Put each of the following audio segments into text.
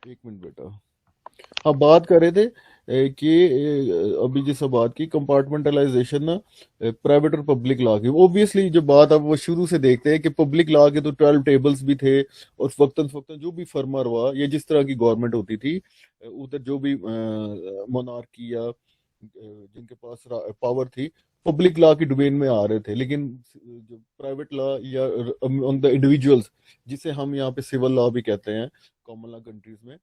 एक मिनट बेटा। हाँ, बात कर रहे थे कि अभी जैसा बात की कंपार्टमेंटलाइजेशन ना, प्राइवेट और पब्लिक लॉ की। ऑब्वियसली जब बात अब वो शुरू से देखते हैं कि पब्लिक लॉ के तो 12 टेबल्स भी थे, और वक्तन फक्तन जो भी फर्मा हुआ, ये जिस तरह की गवर्नमेंट होती थी, उधर जो भी मोनार्की या जिनके पास पावर थी, पब्लिक लॉ की डोमेन में आ रहे थे। लेकिन जो प्राइवेट लॉ या ऑन द इंडिविजुअल्स, जिसे हम यहाँ पे सिविल लॉ भी कहते हैं कॉमन लॉ कंट्रीज में,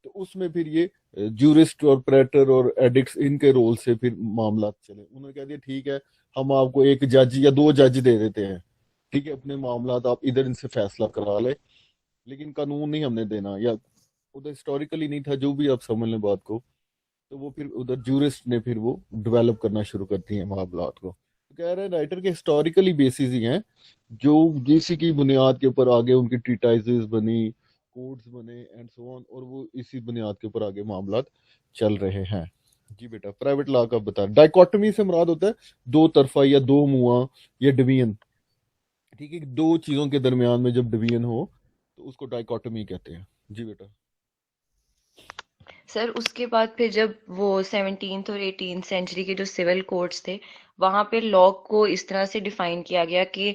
तो उसमें फिर ये जूरिस्ट और प्रेटर और एडिक्ट्स, इनके रोल से फिर मामला चले। उन्होंने कह दिया ठीक है, हम आपको एक जज या दो जज दे देते हैं, ठीक है, अपने मामला आप इधर इनसे फैसला करा ले, लेकिन कानून नहीं हमने देना। या उधर हिस्टोरिकली नहीं था, जो भी आप समझ लें बात को, तो वो फिर उधर जूरिस्ट ने फिर वो डेवलप करना शुरू करती हैं मामलात को। तो कह रहे हैं राइटर के हिस्टोरिकली बेसिस ही हैं, जो जिसी की बुनियाद के ऊपर आगे उनकी ट्रीटाइजेस बनी, कोड्स बने एंड सो ऑन, और वो इसी बुनियाद के ऊपर आगे मामलात चल रहे हैं। जी बेटा, प्राइवेट लॉ का बता। डाइकोटमी से मुराद होता है दो तरफा या दो मुआ या डिवीजन। ठीक है, दो चीजों के दरमियान में जब डिवीजन हो तो उसको डाइकोटमी कहते हैं। जी बेटा। सर उसके बाद फिर जब वो 17th और 18th सेंचुरी के जो सिविल कोड्स थे, वहां पे लॉ को इस तरह से डिफाइन किया गया कि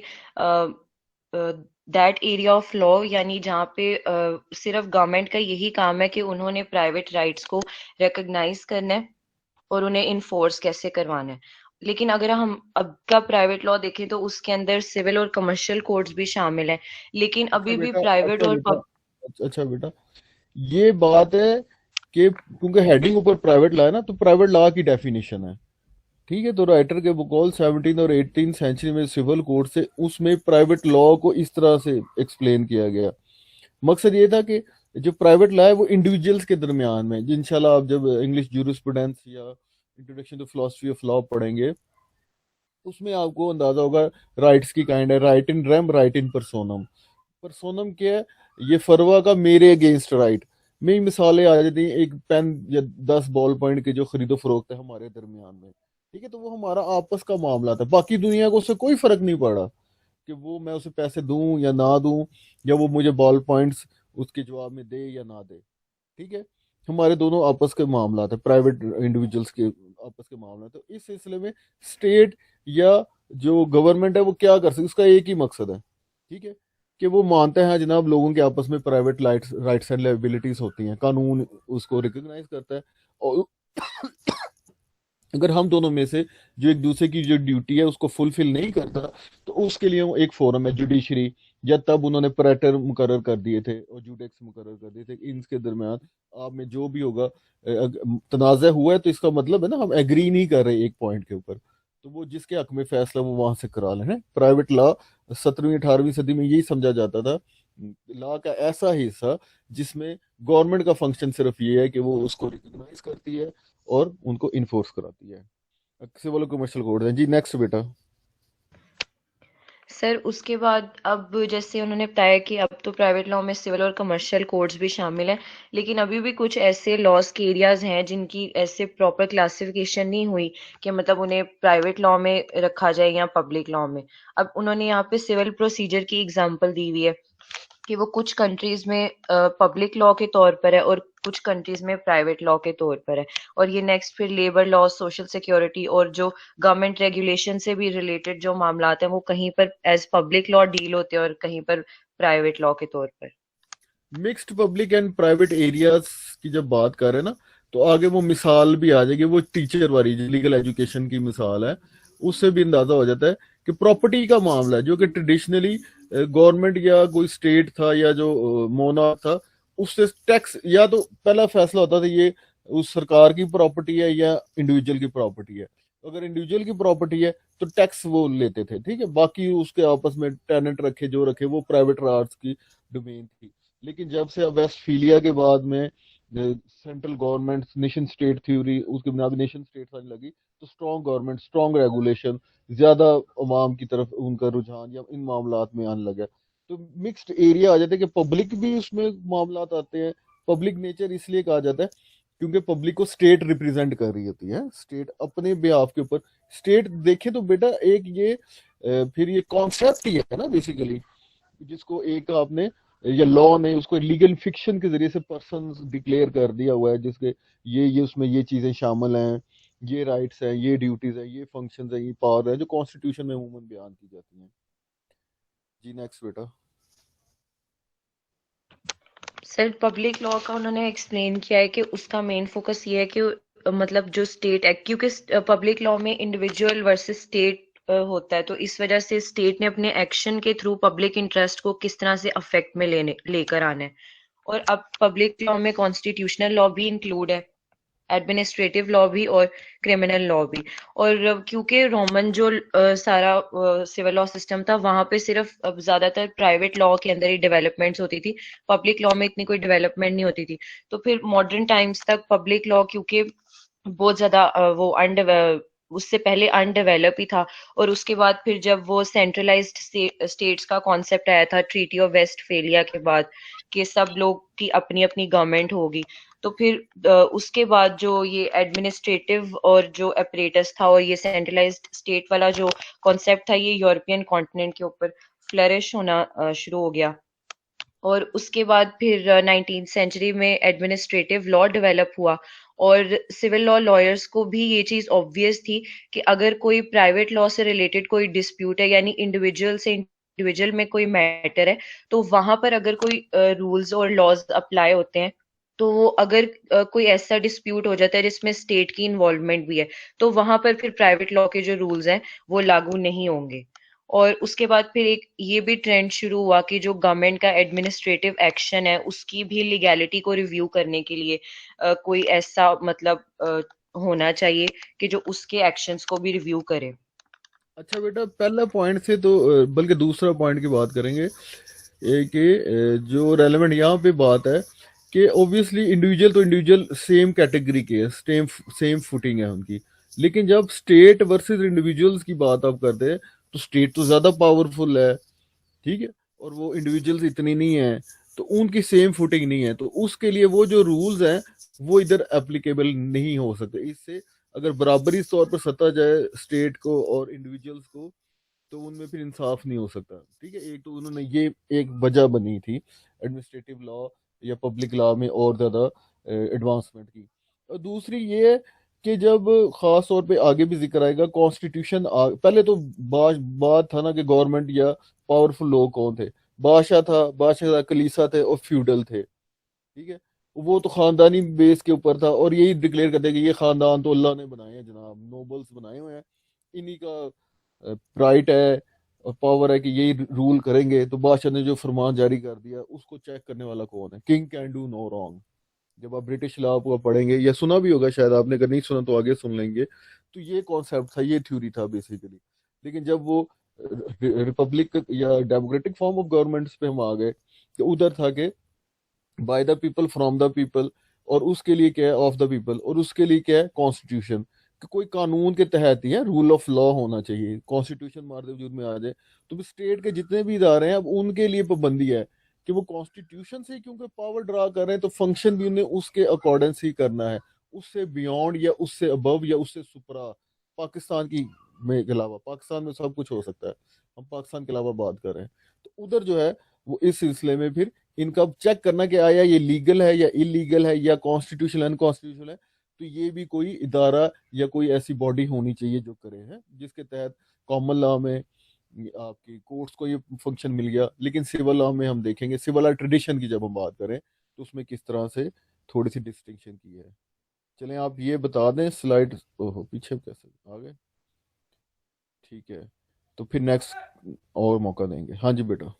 दैट एरिया ऑफ लॉ, यानी जहाँ पे सिर्फ गवर्नमेंट का यही काम है कि उन्होंने प्राइवेट राइट्स को रिकॉग्नाइज करना है और उन्हें इन्फोर्स कैसे करवाना है। लेकिन अगर हम अब का प्राइवेट लॉ देखें तो उसके अंदर सिविल और कमर्शियल कोड्स भी शामिल हैं, लेकिन अच्छा अभी भी बेटा, प्राइवेट अच्छा और बेटा, अच्छा बेटा, ये बात है कि क्योंकि हेडिंग ऊपर प्राइवेट लॉ है ना, तो प्राइवेट लॉ की डेफिनेशन है। ठीक है, तो राइटर के बकौल 17 और 18 सेंचुरी में सिविल कोड से उसमें प्राइवेट लॉ को इस तरह से एक्सप्लेन किया गया। मकसद ये था कि जो प्राइवेट लॉ है वो इंडिविजुअल्स के दरमियान में, इंशाल्लाह आप जब इंग्लिश जूरिस्प्रूडेंस या introduction to philosophy of law पढ़ेंगे, उसमें आपको अंदाजा होगा राइट्स की काइंड है, right in rem, right in personam. Personam क्या है? ये फरवा का मेरे अगेंस्ट राइट में ही मिसालें आ जाती हैं, एक पेन या 10 बॉल पॉइंट के जो खरीदो फरोख्त है हमारे दरमियान में, ठीक है, तो वो हमारा आपस का मामला था, बाकी दुनिया को उससे कोई फर्क नहीं पड़ा कि वो मैं उसे पैसे दूं या ना दूं, या वो मुझे बॉल पॉइंट्स उसके जवाब में दे या ना दे। ठीक है, हमारे दोनों आपस के मामला थे, प्राइवेट इंडिविजुअल्स के आपस के मामला। तो इस सिलसिले में स्टेट या जो गवर्नमेंट है वो क्या कर सकती, उसका एक ही मकसद है, ठीक है, कि वो मानते हैं जनाब लोगों के आपस में प्राइवेट राइट्स एंड लायबिलिटीज होती हैं, कानून उसको रिकॉग्नाइज करता है। और अगर हम दोनों में से जो एक दूसरे की जो ड्यूटी है उसको फुलफिल नहीं करता, तो उसके लिए वो एक फोरम है जुडिशरी, या तब उन्होंने प्रेटर मुकर्रर कर दिए थे और जुडेक्स मुकर्रर कर दिए थे, इनके दरमियान आप में जो भी होगा, तनाज़ा हुआ है तो इसका मतलब है ना हम एग्री नहीं कर रहे एक पॉइंट के ऊपर, तो वो जिसके हक में फैसला वो वहां से करा लें। प्राइवेट लॉ 17वीं 18वीं सदी में यही समझा जाता था, लॉ का ऐसा हिस्सा जिसमें गवर्नमेंट का फंक्शन सिर्फ ये है कि वो उसको रिकॉग्नाइज करती है और उनको इन्फोर्स कराती है। सिविल कमर्शियल कोड है। जी नेक्स्ट बेटा। सर उसके बाद अब जैसे उन्होंने बताया कि अब तो प्राइवेट लॉ में सिविल और कमर्शियल कोड्स भी शामिल हैं, लेकिन अभी भी कुछ ऐसे लॉज के एरियाज हैं जिनकी ऐसे प्रॉपर क्लासिफिकेशन नहीं हुई कि मतलब उन्हें प्राइवेट लॉ में रखा जाए या पब्लिक लॉ में। अब उन्होंने यहाँ पे सिविल प्रोसीजर की एग्जांपल दी हुई है कि वो कुछ कंट्रीज में पब्लिक लॉ के तौर पर है और कुछ कंट्रीज में प्राइवेट लॉ के तौर पर है। और ये नेक्स्ट फिर लेबर लॉ, सोशल सिक्योरिटी और जो गवर्नमेंट रेगुलेशन से भी रिलेटेड जो मामलात हैं वो कहीं पर एज पब्लिक लॉ डील होते हैं और कहीं पर प्राइवेट लॉ के तौर पर। Mixed public and private areas की जब बात करें ना, तो आगे वो मिसाल भी आ जाएगी, वो टीचर वाली जो लीगल एजुकेशन की मिसाल है, उससे भी अंदाजा हो जाता है कि प्रॉपर्टी का मामला है जो कि ट्रेडिशनली गवर्नमेंट या कोई स्टेट था या जो मोनार्क था, उससे टैक्स, या तो पहला फैसला होता था ये उस सरकार की प्रॉपर्टी है या इंडिविजुअल की प्रॉपर्टी है। अगर इंडिविजुअल की प्रॉपर्टी है तो टैक्स वो लेते थे, ठीक है, बाकी उसके आपस में टेनेंट रखे जो रखे वो प्राइवेट रार्ट्स की डोमेन थी। लेकिन जब से अब वेस्टफीलिया के बाद में central government nation state theory, उसके बुनियाद नेशन स्टेट आने लगी, तो स्ट्रॉन्ग गवर्नमेंट, स्ट्रॉन्ग रेगुलेशन, ज्यादा अवाम की तरफ उनका रुझान या इन मामलात में आने लगा, तो मिक्स्ड एरिया आ जाता है कि पब्लिक भी उसमें मामलात आते हैं। पब्लिक नेचर इसलिए कहा जाता है क्योंकि पब्लिक को स्टेट रिप्रेजेंट कर रही होती है, स्टेट अपने बिहाफ के ऊपर। स्टेट देखे तो बेटा एक ये फिर ये कॉन्सेप्ट ही है ना बेसिकली, जिसको एक आपने या लॉ ने उसको लीगल फिक्शन के जरिए से पर्सन डिक्लेयर कर दिया हुआ है, जिसके ये उसमें ये चीजें शामिल हैं, ये राइट्स हैं, ये ड्यूटीज हैं, ये फंक्शंस हैं, ये पावर है, जो कॉन्स्टिट्यूशन में अमूमन बयान की जाती हैं। जी नेक्स्ट बेटा। सर पब्लिक लॉ का उन्होंने एक्सप्लेन किया है कि उसका मेन फोकस ये है कि मतलब जो स्टेट एक्ट, क्योंकि पब्लिक लॉ में इंडिविजुअल वर्सेस स्टेट होता है, तो इस वजह से स्टेट ने अपने एक्शन के थ्रू पब्लिक इंटरेस्ट को किस तरह से अफेक्ट में लेकर आना है। और अब पब्लिक लॉ में कॉन्स्टिट्यूशनल लॉ भी इंक्लूड है, एडमिनिस्ट्रेटिव लॉ भी और क्रिमिनल लॉ भी। और क्योंकि रोमन जो सारा सिविल लॉ सिस्टम था, वहां पे सिर्फ ज्यादातर प्राइवेट लॉ के अंदर ही डेवलपमेंट्स होती थी, पब्लिक लॉ में इतनी कोई डेवलपमेंट नहीं होती थी। तो फिर मॉडर्न टाइम्स तक पब्लिक लॉ क्योंकि बहुत ज्यादा वो उससे पहले अनडेवलप ही था। और उसके बाद फिर जब वो सेंट्रलाइज्ड स्टेट्स का कॉन्सेप्ट आया था ट्रीटी ऑफ वेस्टफेलिया के बाद, कि सब लोग की अपनी अपनी गवर्नमेंट होगी, तो फिर उसके बाद जो ये एडमिनिस्ट्रेटिव और जो अपरेटस था और ये सेंट्रलाइज्ड स्टेट वाला जो कॉन्सेप्ट था, ये यूरोपियन कॉन्टिनेंट के ऊपर फ्लरिश होना शुरू हो गया। और उसके बाद फिर 19th सेंचुरी में एडमिनिस्ट्रेटिव लॉ डेवलप हुआ, और सिविल लॉ लॉयर्स को भी ये चीज ऑब्वियस थी कि अगर कोई प्राइवेट लॉ से रिलेटेड कोई डिस्प्यूट है, यानी इंडिविजुअल से इंडिविजुअल में कोई मैटर है, तो वहां पर अगर कोई रूल्स और लॉज अप्लाई होते हैं, तो वो अगर कोई ऐसा डिस्प्यूट हो जाता है जिसमें स्टेट की इन्वॉल्वमेंट भी है, तो वहां पर फिर प्राइवेट लॉ के जो रूल्स हैं वो लागू नहीं होंगे। और उसके बाद फिर एक ये भी ट्रेंड शुरू हुआ कि जो गवर्नमेंट का एडमिनिस्ट्रेटिव एक्शन है उसकी भी लीगैलिटी को रिव्यू करने के लिए कोई ऐसा मतलब होना चाहिए कि जो उसके एक्शंस को भी रिव्यू करे। अच्छा बेटा, पहला पॉइंट से तो बल्कि दूसरा पॉइंट की बात करेंगे। कि जो रेलेवेंट यहाँ पे बात है कि ऑब्वियसली इंडिविजुअल तो इंडिविजुअल सेम कैटेगरी के हैं, सेम सेम फुटिंग है उनकी। लेकिन जब स्टेट वर्सेस इंडिविजुअल्स की बात आप करते हैं, तो स्टेट तो ज़्यादा पावरफुल है, ठीक है, और वो इंडिविजुअल्स इतनी नहीं है, तो उनकी सेम फुटिंग नहीं है, तो उसके लिए वो जो रूल्स हैं वो इधर एप्लीकेबल नहीं हो सकते। इससे अगर बराबरी तौर पर सत्ता जाए स्टेट को और इंडिविजुअल्स को, तो उनमें फिर इंसाफ नहीं हो सकता। ठीक है, एक तो उन्होंने ये एक वजह बनी थी एडमिनिस्ट्रेटिव लॉ या पब्लिक लॉ में और ज़्यादा एडवांसमेंट की। और दूसरी ये है कि जब खास तौर पे आगे भी जिक्र आएगा कॉन्स्टिट्यूशन, पहले तो बात था ना कि गवर्नमेंट या पावरफुल लोग कौन थे। बादशाह था, कलीसा थे और फ्यूडल थे, ठीक है। वो तो खानदानी बेस के ऊपर था, और यही डिक्लेयर करते हैं कि ये खानदान तो अल्लाह ने बनाए हैं जनाब, नोबल्स बनाए हुए हैं, इन्हीं का राइट है और पावर है कि यही रूल करेंगे। तो बादशाह ने जो फरमान जारी कर दिया, उसको चेक करने वाला कौन है? King can do no wrong. जब आप ब्रिटिश लॉ को पढ़ेंगे, या सुना भी होगा शायद आपने, अगर नहीं सुना तो आगे सुन लेंगे, तो ये कॉन्सेप्ट था, ये थ्योरी था बेसिकली। लेकिन जब वो रिपब्लिक या डेमोक्रेटिक फॉर्म ऑफ गवर्नमेंट्स पे हम आ गए, तो उधर था कि by the people from the people, और उसके लिए क्या है ऑफ द पीपल, और उसके लिए क्या है कॉन्स्टिट्यूशन, कि कोई कानून के तहत ही है, रूल ऑफ लॉ होना चाहिए। कॉन्स्टिट्यूशन मारते वजूद में आ जाए, तो स्टेट के जितने भी इदारे हैं अब उनके लिए पाबंदी है कि वो कॉन्स्टिट्यूशन से क्योंकि पावर ड्रा कर रहे हैं, तो फंक्शन भी उन्हें उसके अकॉर्डेंस ही करना है। उससे बियॉन्ड या उससे अबव या उससे सुपरा पाकिस्तान की में के अलावा, पाकिस्तान में सब कुछ हो सकता है, हम पाकिस्तान के अलावा बात कर रहे हैं, तो उधर जो है वो इस सिलसिले में फिर इनका चेक करना कि आया ये लीगल है या इलीगल है या कॉन्स्टिट्यूशनल अनकॉन्स्टिट्यूशनल है। तो ये भी कोई इदारा या कोई ऐसी बॉडी होनी चाहिए जो करे है, जिसके तहत कॉमन लॉ में आपकी कोर्ट्स को ये फंक्शन मिल गया। लेकिन सिविल लॉ में हम देखेंगे, सिविल लॉ ट्रेडिशन की जब हम बात करें, तो उसमें किस तरह से थोड़ी सी डिस्टिंक्शन की है। चलें आप ये बता दें स्लाइड, ओहो पीछे कैसे आ गए, ठीक है, तो फिर नेक्स्ट और मौका देंगे। हाँ जी बेटा।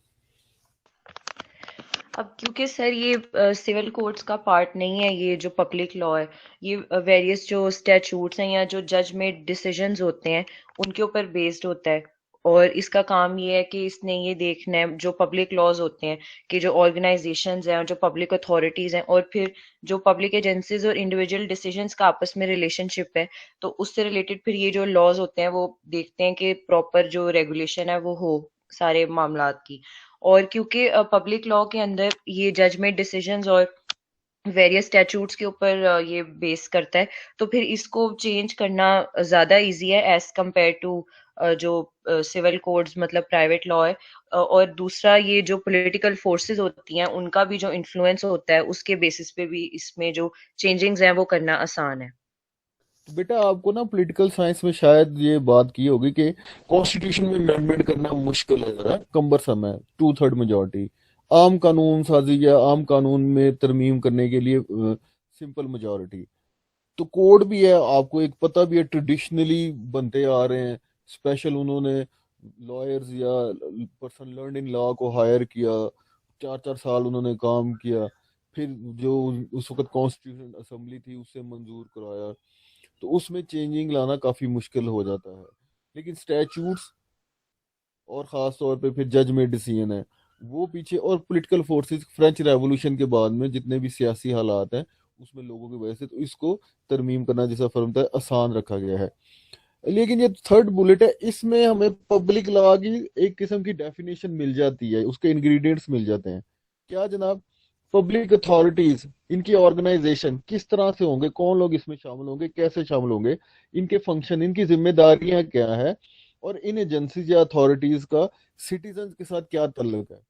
अब क्योंकि सर ये सिविल कोड्स का पार्ट नहीं है, ये जो पब्लिक लॉ है, ये वेरियस जो स्टैट्यूट्स हैं या जो जज मेड डिसीजंस होते हैं उनके ऊपर बेस्ड होता है। और इसका काम ये है कि इसने ये देखना है जो पब्लिक लॉज होते हैं कि जो ऑर्गेनाइजेशंस हैं और जो पब्लिक अथॉरिटीज हैं और फिर जो पब्लिक एजेंसीज और इंडिविजुअल डिसीजंस का आपस में रिलेशनशिप है, तो उससे रिलेटेड फिर ये जो लॉज होते हैं वो देखते हैं कि प्रॉपर जो रेगुलेशन है वो हो सारे मामलात की। और क्योंकि पब्लिक लॉ के अंदर ये जजमेंट डिसीजंस और वेरियस स्टैट्यूट्स के ऊपर ये बेस करता है, तो फिर इसको चेंज करना ज्यादा इजी है एज कंपेयर टू जो सिविल कोड्स मतलब प्राइवेट लॉ है, और दूसरा ये जो पॉलिटिकल फोर्सेस होती हैं उनका भी जो इन्फ्लुएंस होता है उसके बेसिस पे भी इसमें जो चेंजिंग्स हैं वो करना आसान है। तो बेटा आपको ना पॉलिटिकल साइंस में शायद ये बात की होगी कि कॉन्स्टिट्यूशन में अमेंडमेंट करना मुश्किल है, जरा कम्बरसम है, 2/3 मेजोरिटी। आम कानून साजी या आम कानून में तरमीम करने के लिए सिंपल मेजोरिटी। तो कोड भी है, आपको एक पता भी है, ट्रेडिशनली बनते आ रहे हैं। स्पेशल उन्होंने लॉयर्स या पर्सन लर्न इन लॉ को हायर किया, 4 4 साल उन्होंने काम किया, फिर जो उस वक्त कॉन्स्टिट्यूशन असेंबली थी उससे मंजूर कराया। तो उसमें चेंजिंग लाना काफी मुश्किल हो जाता है। लेकिन स्टैचूट्स और खास तौर पे फिर जज में डिसीजन है वो पीछे, और पॉलिटिकल फोर्सेस फ्रेंच रेवोल्यूशन के बाद में जितने भी सियासी हालात हैं उसमें लोगों की वजह से, तो इसको तरमीम करना जैसा फर्म था आसान रखा गया है। लेकिन ये थर्ड बुलेट है, इसमें हमें पब्लिक लॉ की एक किस्म की डेफिनेशन मिल जाती है, उसके इंग्रेडिएंट्स मिल जाते हैं। क्या जनाब? पब्लिक अथॉरिटीज, इनकी ऑर्गेनाइजेशन किस तरह से होंगे, कौन लोग इसमें शामिल होंगे, कैसे शामिल होंगे, इनके फंक्शन, इनकी जिम्मेदारियां क्या है, और इन एजेंसीज या अथॉरिटीज का सिटीजन के साथ क्या ताल्लुक है।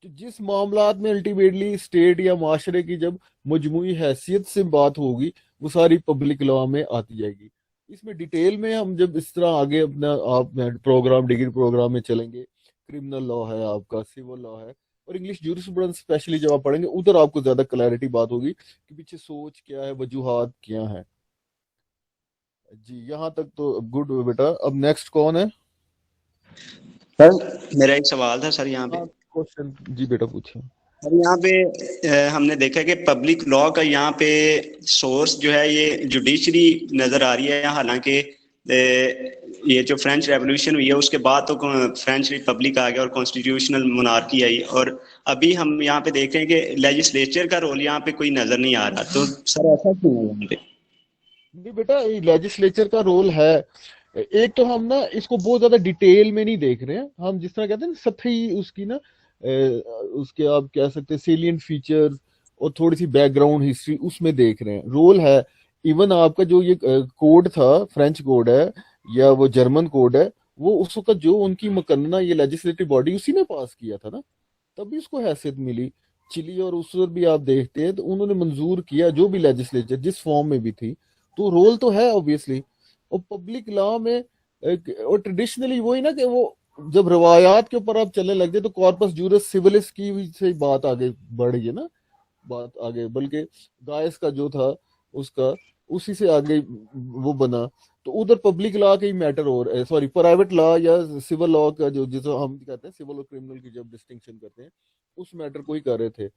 तो जिस मामलात में अल्टीमेटली स्टेट या माशरे की जब मजमूई हैसियत से बात होगी वो सारी पब्लिक लॉ में आती जाएगी। इसमें डिटेल में हम जब इस तरह आगे अपना आप प्रोग्राम, डिग्री प्रोग्राम में चलेंगे, क्रिमिनल लॉ है आपका, सिविल लॉ है, और इंग्लिश जूरिस्प्रूडेंस स्पेशली जब आप पढ़ेंगे उधर आपको ज्यादा क्लैरिटी बात होगी कि पीछे सोच क्या है, वजूहात क्या है। जी यहाँ तक तो गुड बेटा। अब नेक्स्ट कौन है? सर मेरा एक सवाल था सर यहाँ पे। हाँ क्वेश्चन जी बेटा पूछिए। सर यहाँ पे हमने देखा कि पब्लिक लॉ का यहाँ पे सोर्स जो है ये जुडिशरी नजर आ रही है, हालांकि ये जो फ्रेंच रेवोल्यूशन हुई है उसके बाद तो फ्रेंच रिपब्लिक आ गया और कॉन्स्टिट्यूशनल मोनार्की आई, और अभी हम यहाँ पे देख रहे हैं कि लेजिस्लेचर का रोल यहाँ पे कोई नजर नहीं आ रहा। तो सर ऐसा क्यों है यहाँ पे? नहीं बेटा, लेजिस्लेचर का रोल है। एक तो हम ना इसको बहुत ज्यादा डिटेल में नहीं देख रहे हैं, हम जिस तरह कहते हैं ना सतही उसकी ना उसके आप कह सकते हैं सेलिएंट फीचर्स और थोड़ी सी बैकग्राउंड हिस्ट्री उसमें देख रहे हैं। रोल है इवन आपका जो ये कोड था, फ्रेंच कोड है या वो जर्मन कोड है, वो उस वक्त जो उनकी मुकन्ना ये लेजिस्लेटिव बॉडी उसी ने पास किया था ना, तभी उसको हैसियत मिली। चिली और उस पर भी आप देखते हैं तो उन्होंने मंजूर किया जो भी लेजिस्लेचर जिस फॉर्म में भी थी, तो रोल तो है ऑब्वियसली। और पब्लिक लॉ में और ट्रेडिशनली वही ना कि वो जब रवायात के ऊपर आप चलने लग जाए तो कॉर्पस जूरिस सिविलिस की भी से बात आगे बढ़ गई है ना, बात आगे, बल्कि गायस का जो था उसका उसी से आगे वो बना। तो उधर पब्लिक लॉ का ही मैटर, और सॉरी प्राइवेट लॉ या सिविल लॉ का जो जिसे हम कहते हैं सिविल और क्रिमिनल की जब डिस्टिंक्शन करते हैं उस मैटर को ही कर रहे थे।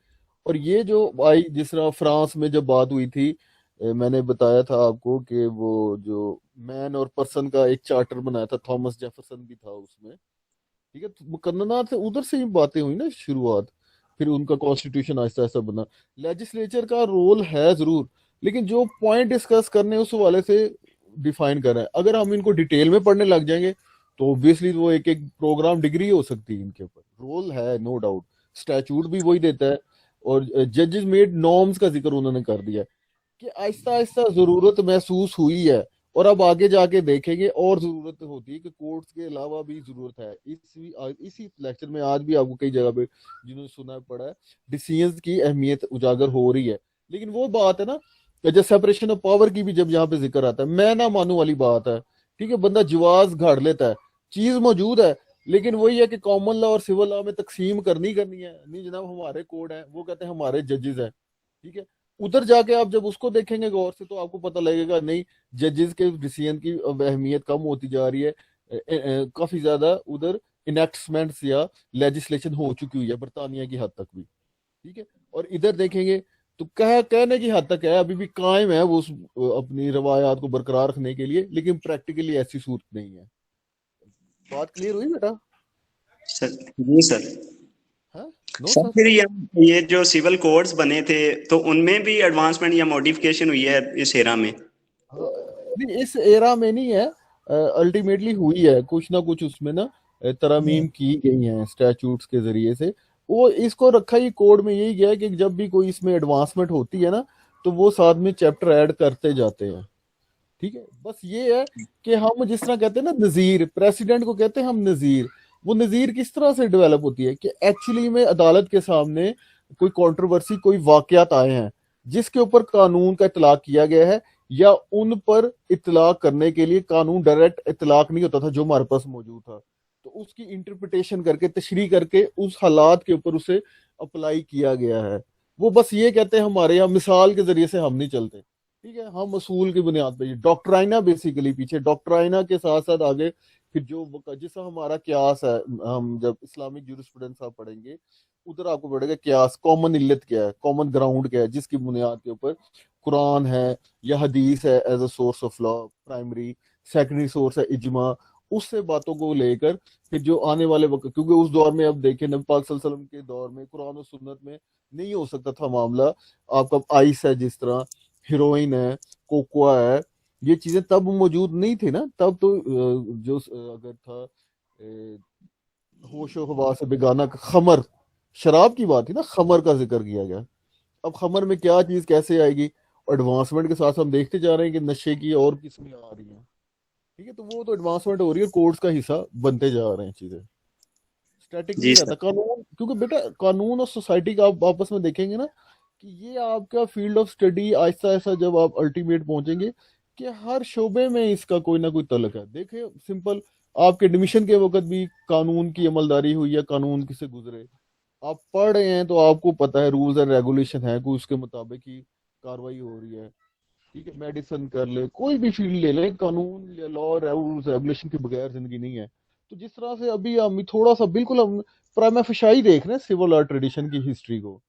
और ये जो आई जिस तरह फ्रांस में जब बात हुई थी, मैंने बताया था आपको कि वो जो मैन और पर्सन का एक चार्टर बनाया था, थॉमस जेफरसन भी था उसमें। ठीक है, तो मुकन्नना से उधर से ही बातें हुई ना शुरुआत, फिर उनका कॉन्स्टिट्यूशन आहिस्ता आहिस्ता बना। लेजिस्लेचर का रोल है जरूर, लेकिन जो पॉइंट डिस्कस करने उस वाले से डिफाइन कर रहे हैं, अगर हम इनको डिटेल में पढ़ने लग जाएंगे तो ऑब्वियसली वो एक एक प्रोग्राम डिग्री हो सकती है। इनके ऊपर रोल है नो डाउट, स्टैचूट भी वही देता है, और जजेस मेड नॉर्म्स का जिक्र उन्होंने कर दिया कि आहिस्ता आहिस्ता जरूरत महसूस हुई है, और अब आगे जाके देखेंगे और जरूरत होती है कि कोर्ट्स के अलावा भी जरूरत है। इसी लेक्चर में आज भी आपको कई जगह पे जिन्होंने सुना पड़ा है डिसीजंस की अहमियत उजागर हो रही है। लेकिन वो बात है ना कि जब सेपरेशन ऑफ पावर की भी जब यहाँ पे जिक्र आता है, मैं ना मानू वाली बात है। ठीक है, बंदा जवाज घाड़ लेता है, चीज मौजूद है, लेकिन वही है कि कॉमन लॉ और सिविल लॉ में तकसीम करनी है। नहीं जनाब, हमारे कोड है, वो कहते हैं हमारे जजेस हैं। ठीक है, उधर जाके आप जब उसको देखेंगे गौर से तो आपको पता लगेगा नहीं, जजेस के डिसीजन की अहमियत कम होती जा रही है। काफी ज्यादा उधर इनेक्टमेंट्स या लेजिस्लेशन हो चुकी हुई है बरतानिया की हद तक भी। ठीक है, और इधर देखेंगे तो कहने की हद तक है, अभी भी कायम है वो अपनी रवायात को बरकरार रखने के लिए, लेकिन प्रैक्टिकली ऐसी सूरत नहीं है। बात क्लियर हुई बेटा? सर जी सर। हाँ, नो सर सर। फिर ये जो सिविल कोड्स बने थे तो उनमें भी एडवांसमेंट या मॉडिफिकेशन हुई है इस एरा में? हाँ, नहीं इस एरा में नहीं है, अल्टीमेटली हुई है कुछ ना कुछ उसमें ना, तरमीम की गई हैं स्टैचूट्स के जरिए से। वो इसको रखा ही कोड में यही गया है कि जब भी कोई इसमें एडवांसमेंट होती है ना तो वो साथ में चैप्टर ऐड करते जाते हैं। ठीक है, बस ये है कि हम जिस तरह कहते हैं ना नजीर, प्रेसिडेंट को कहते हैं हम नजीर। वो नजीर किस तरह से डेवलप होती है कि एक्चुअली में अदालत के सामने कोई कंट्रोवर्सी, कोई वाकयात आए हैं जिसके ऊपर कानून का इतलाक किया गया है, या उन पर इतलाक करने के लिए कानून डायरेक्ट इतलाक नहीं होता था जो हमारे पास मौजूद था, तो उसकी इंटरप्रिटेशन करके, तशरीह करके उस हालात के ऊपर उसे अप्लाई किया गया है। वो बस ये कहते हैं हमारे यहाँ मिसाल के जरिए से हम नहीं चलते, ठीक है, हम असूल की बुनियाद पे, डॉक्ट्राइना बेसिकली, पीछे डॉक्ट्राइना के साथ साथ आगे फिर जो जैसा हमारा क्यास है, हम जब इस्लामिक जूरिस्प्रूडेंस आप पढ़ेंगे उधर आपको पड़ेगा क्यास, कॉमन इल्लत क्या है, कॉमन ग्राउंड क्या है, जिसकी बुनियाद के ऊपर कुरान है या हदीस है as a source of law primary, secondary source है इजमा, उससे बातों को लेकर फिर जो आने वाले वक्त, क्योंकि उस दौर में अब देखें नबी पाक सल्लल्लाहु अलैहि वसल्लम के दौर में कुरान और सुन्नत में नहीं हो सकता था मामला। आपका आइस है, जिस तरह हीरोइन है, कोकोआ है, ये चीजें तब मौजूद नहीं थी ना, तब तो अगर था होशो हवा से बेगाना का खमर, शराब की बात थी ना, खमर का जिक्र किया गया। अब खमर में क्या चीज कैसे आएगी, एडवांसमेंट के साथ हम देखते जा रहे हैं कि नशे की और किस्में आ रही हैं, ठीक है, तो वो तो एडवांसमेंट हो रही है, कोर्ट्स का हिस्सा बनते जा रहे हैं चीजें, स्टैटिक नहीं जी रहता सर। कानून, क्योंकि बेटा कानून और सोसाइटी का आप आपस में देखेंगे ना कि ये आपका field of study Aahista Aahista जब आप अल्टीमेट पहुंचेंगे कि हर शोबे में इसका कोई ना कोई तलक है। देखिए सिंपल, आपके एडमिशन के वक्त भी कानून की अमलदारी हुई या कानून किसे गुजरे, आप पढ़ रहे हैं तो आपको पता है रूल्स एंड रेगुलेशन है, कोई उसके मुताबिक ही कार्रवाई हो रही है, ठीक है, मेडिसिन कर ले, कोई भी फील्ड ले ले, कानून या लॉ रूल्स रेगुलेशन के बगैर जिंदगी नहीं है। तो जिस तरह से अभी हम थोड़ा सा बिल्कुल हम प्राइमा फेसाई देख रहे हैं सिविल लॉ ट्रेडिशन की हिस्ट्री को,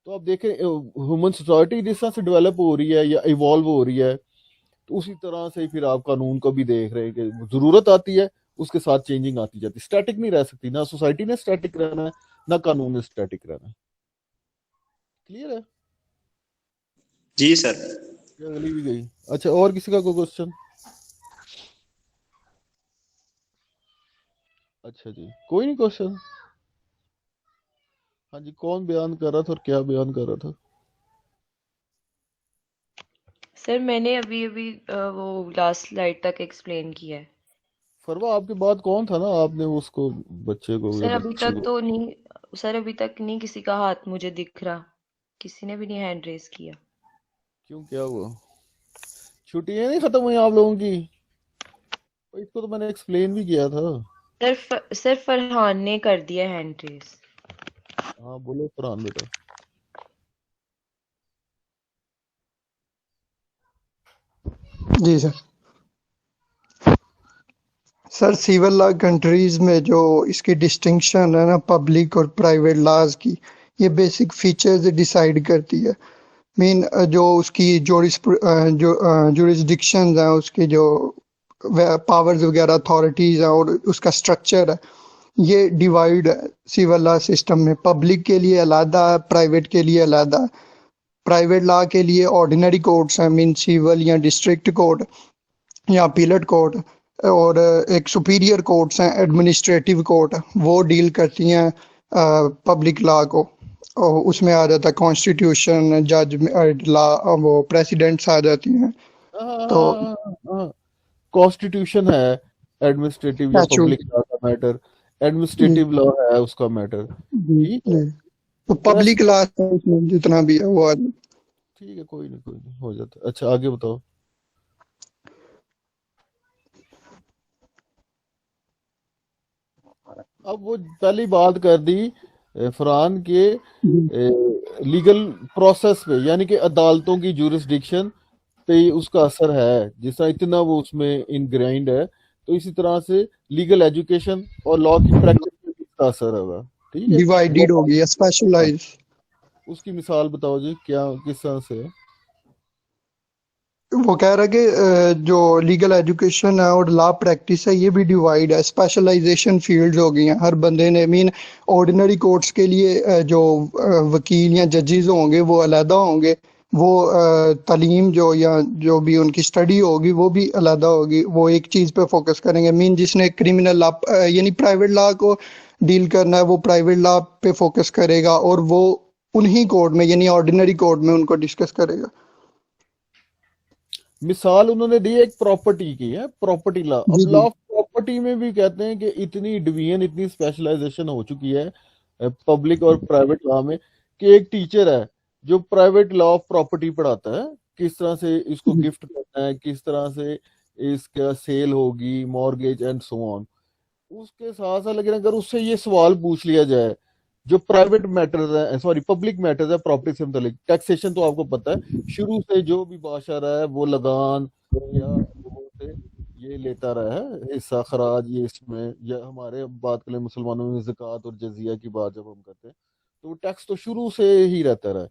तो आप देखें ह्यूमन सोसाइटी जिस तरह से डेवलप हो रही है या इवॉल्व हो रही है, तो उसी तरह से फिर आप कानून को भी देख रहे हैं कि जरूरत आती है, उसके साथ चेंजिंग आती जाती है, स्टैटिक नहीं रह सकती, ना सोसाइटी ने स्टैटिक रहना है ना कानून ने स्टैटिक रहना है। क्लियर है? जी सर। क्या अगली भी गई? अच्छा, और किसी का कोई क्वेश्चन? अच्छा जी, कोई नहीं क्वेश्चन? हाँ जी, कौन बयान कर रहा था और क्या बयान कर रहा था? सर मैंने अभी अभी वो लास्ट स्लाइड तक एक्सप्लेन किया है। फरवा आपके बाद कौन था ना, आपने उसको बच्चे को या सर अभी बच्ची तक को? तो नहीं, सर अभी तक नहीं किसी का हाथ मुझे दिख रहा, किसी ने भी नहीं हैंड रेस किया। क्यों, क्या हुआ? छुट्टियां नहीं खत्म हुई आप लोगों की? भाई, इसको तो मैंने एक्सप्लेन भी किया था। सर फरहान ने कर दिया हैंड रेस। हाँ बोलो फरहान बेटा। जी sir. Sir civil law countries में जो इसकी डिस्टिंक्शन है ना पब्लिक और प्राइवेट लॉज की, ये बेसिक फीचर्स डिसाइड करती है। मीन जो उसकी जुरिस्डिक्शन है, उसकी जो पावर्स वगैरह अथॉरिटीज है और उसका स्ट्रक्चर है, ये डिवाइड है सिविल लॉ सिस्टम में। पब्लिक के लिए अलग है, प्राइवेट के लिए अलग है। प्राइवेट लॉ के लिए ऑर्डिनरी कोर्ट्स हैं, मीन सिविल या डिस्ट्रिक्ट कोर्ट या अपीलेट कोर्ट, और एक सुपीरियर कोर्ट्स हैं एडमिनिस्ट्रेटिव कोर्ट, वो डील करती हैं पब्लिक लॉ को। और उसमें आ जाता है कॉन्स्टिट्यूशन, जज लॉ, वो प्रेसिडेंट्स आ जाती हैं। तो कॉन्स्टिट्यूशन है एडमिनिस्ट्रेटिव या स्टैचूट। पब्लिक लॉ का मैटर, जी एडमिनिस्ट्रेटिव लॉ है उसका मैटर, जी ठीक है। जी। तो प्रेस पब्लिक लॉ जितना भी है वो ठीक है, कोई नहीं हो जाता। अच्छा आगे बताओ। अब वो पहली बात कर दी फरहान के लीगल प्रोसेस पे, यानी कि अदालतों की जुरिस्डिक्शन पे उसका असर है, जिसका इतना वो उसमें इनग्राइंड है, तो इसी तरह से लीगल एजुकेशन और लॉ की प्रैक्टिस पे भी इसका असर होगा, ठीक है। डिवाइडेड हो गई है, हाँ, स्पेशलाइज। उसकी मिसाल बताओ जी, क्या किस तरह से है? वो कह रहा है कि जो लीगल एजुकेशन है और लॉ प्रैक्टिस है, ये भी डिवाइड है, स्पेशलाइजेशन फील्ड्स हो गई हैं हर बंदे ने। मीन ऑर्डिनरी कोर्ट्स के लिए जो वकील या जजेस होंगे वो अलहदा होंगे, वो तालीम जो या जो भी उनकी स्टडी होगी वो भी अलहदा होगी, वो एक चीज़ पे फोकस करेंगे। मीन जिसने क्रिमिनल लॉ यानी प्राइवेट लॉ को डील करना है, वो प्राइवेट लॉ पे फोकस करेगा और वो उन्हीं कोर्ट में यानी ऑर्डिनरी कोर्ट में उनको डिस्कस करेगा। मिसाल उन्होंने दी एक प्रॉपर्टी की है, प्रॉपर्टी लॉ। जी अब लॉ जी ऑफ प्रॉपर्टी में भी कहते हैं कि इतनी डिवीजन, इतनी स्पेशलाइजेशन हो चुकी है पब्लिक और प्राइवेट लॉ में, कि एक टीचर है जो प्राइवेट लॉ ऑफ प्रॉपर्टी पढ़ाता है, किस तरह से इसको जी गिफ्ट करना है, किस तरह से इसका सेल होगी, मॉर्गेज एंड सो ऑन। उसके साथ साथ लेकिन अगर उससे ये सवाल पूछ लिया जाए, जो प्राइवेट मैटर्स है, सॉरी पब्लिक मैटर्स है, प्रॉपर्टी से मुतालिक, टैक्सेशन तो आपको पता है शुरू से जो भी बादशाह रहा है वो लगान या लोगों से ये लेता रहा है, हिस्सा खराज ये इसमें, या हमारे अब बात करें मुसलमानों में ज़कात और जजिया की बात जब हम करते हैं, तो टैक्स तो शुरू से ही रहता रहा है,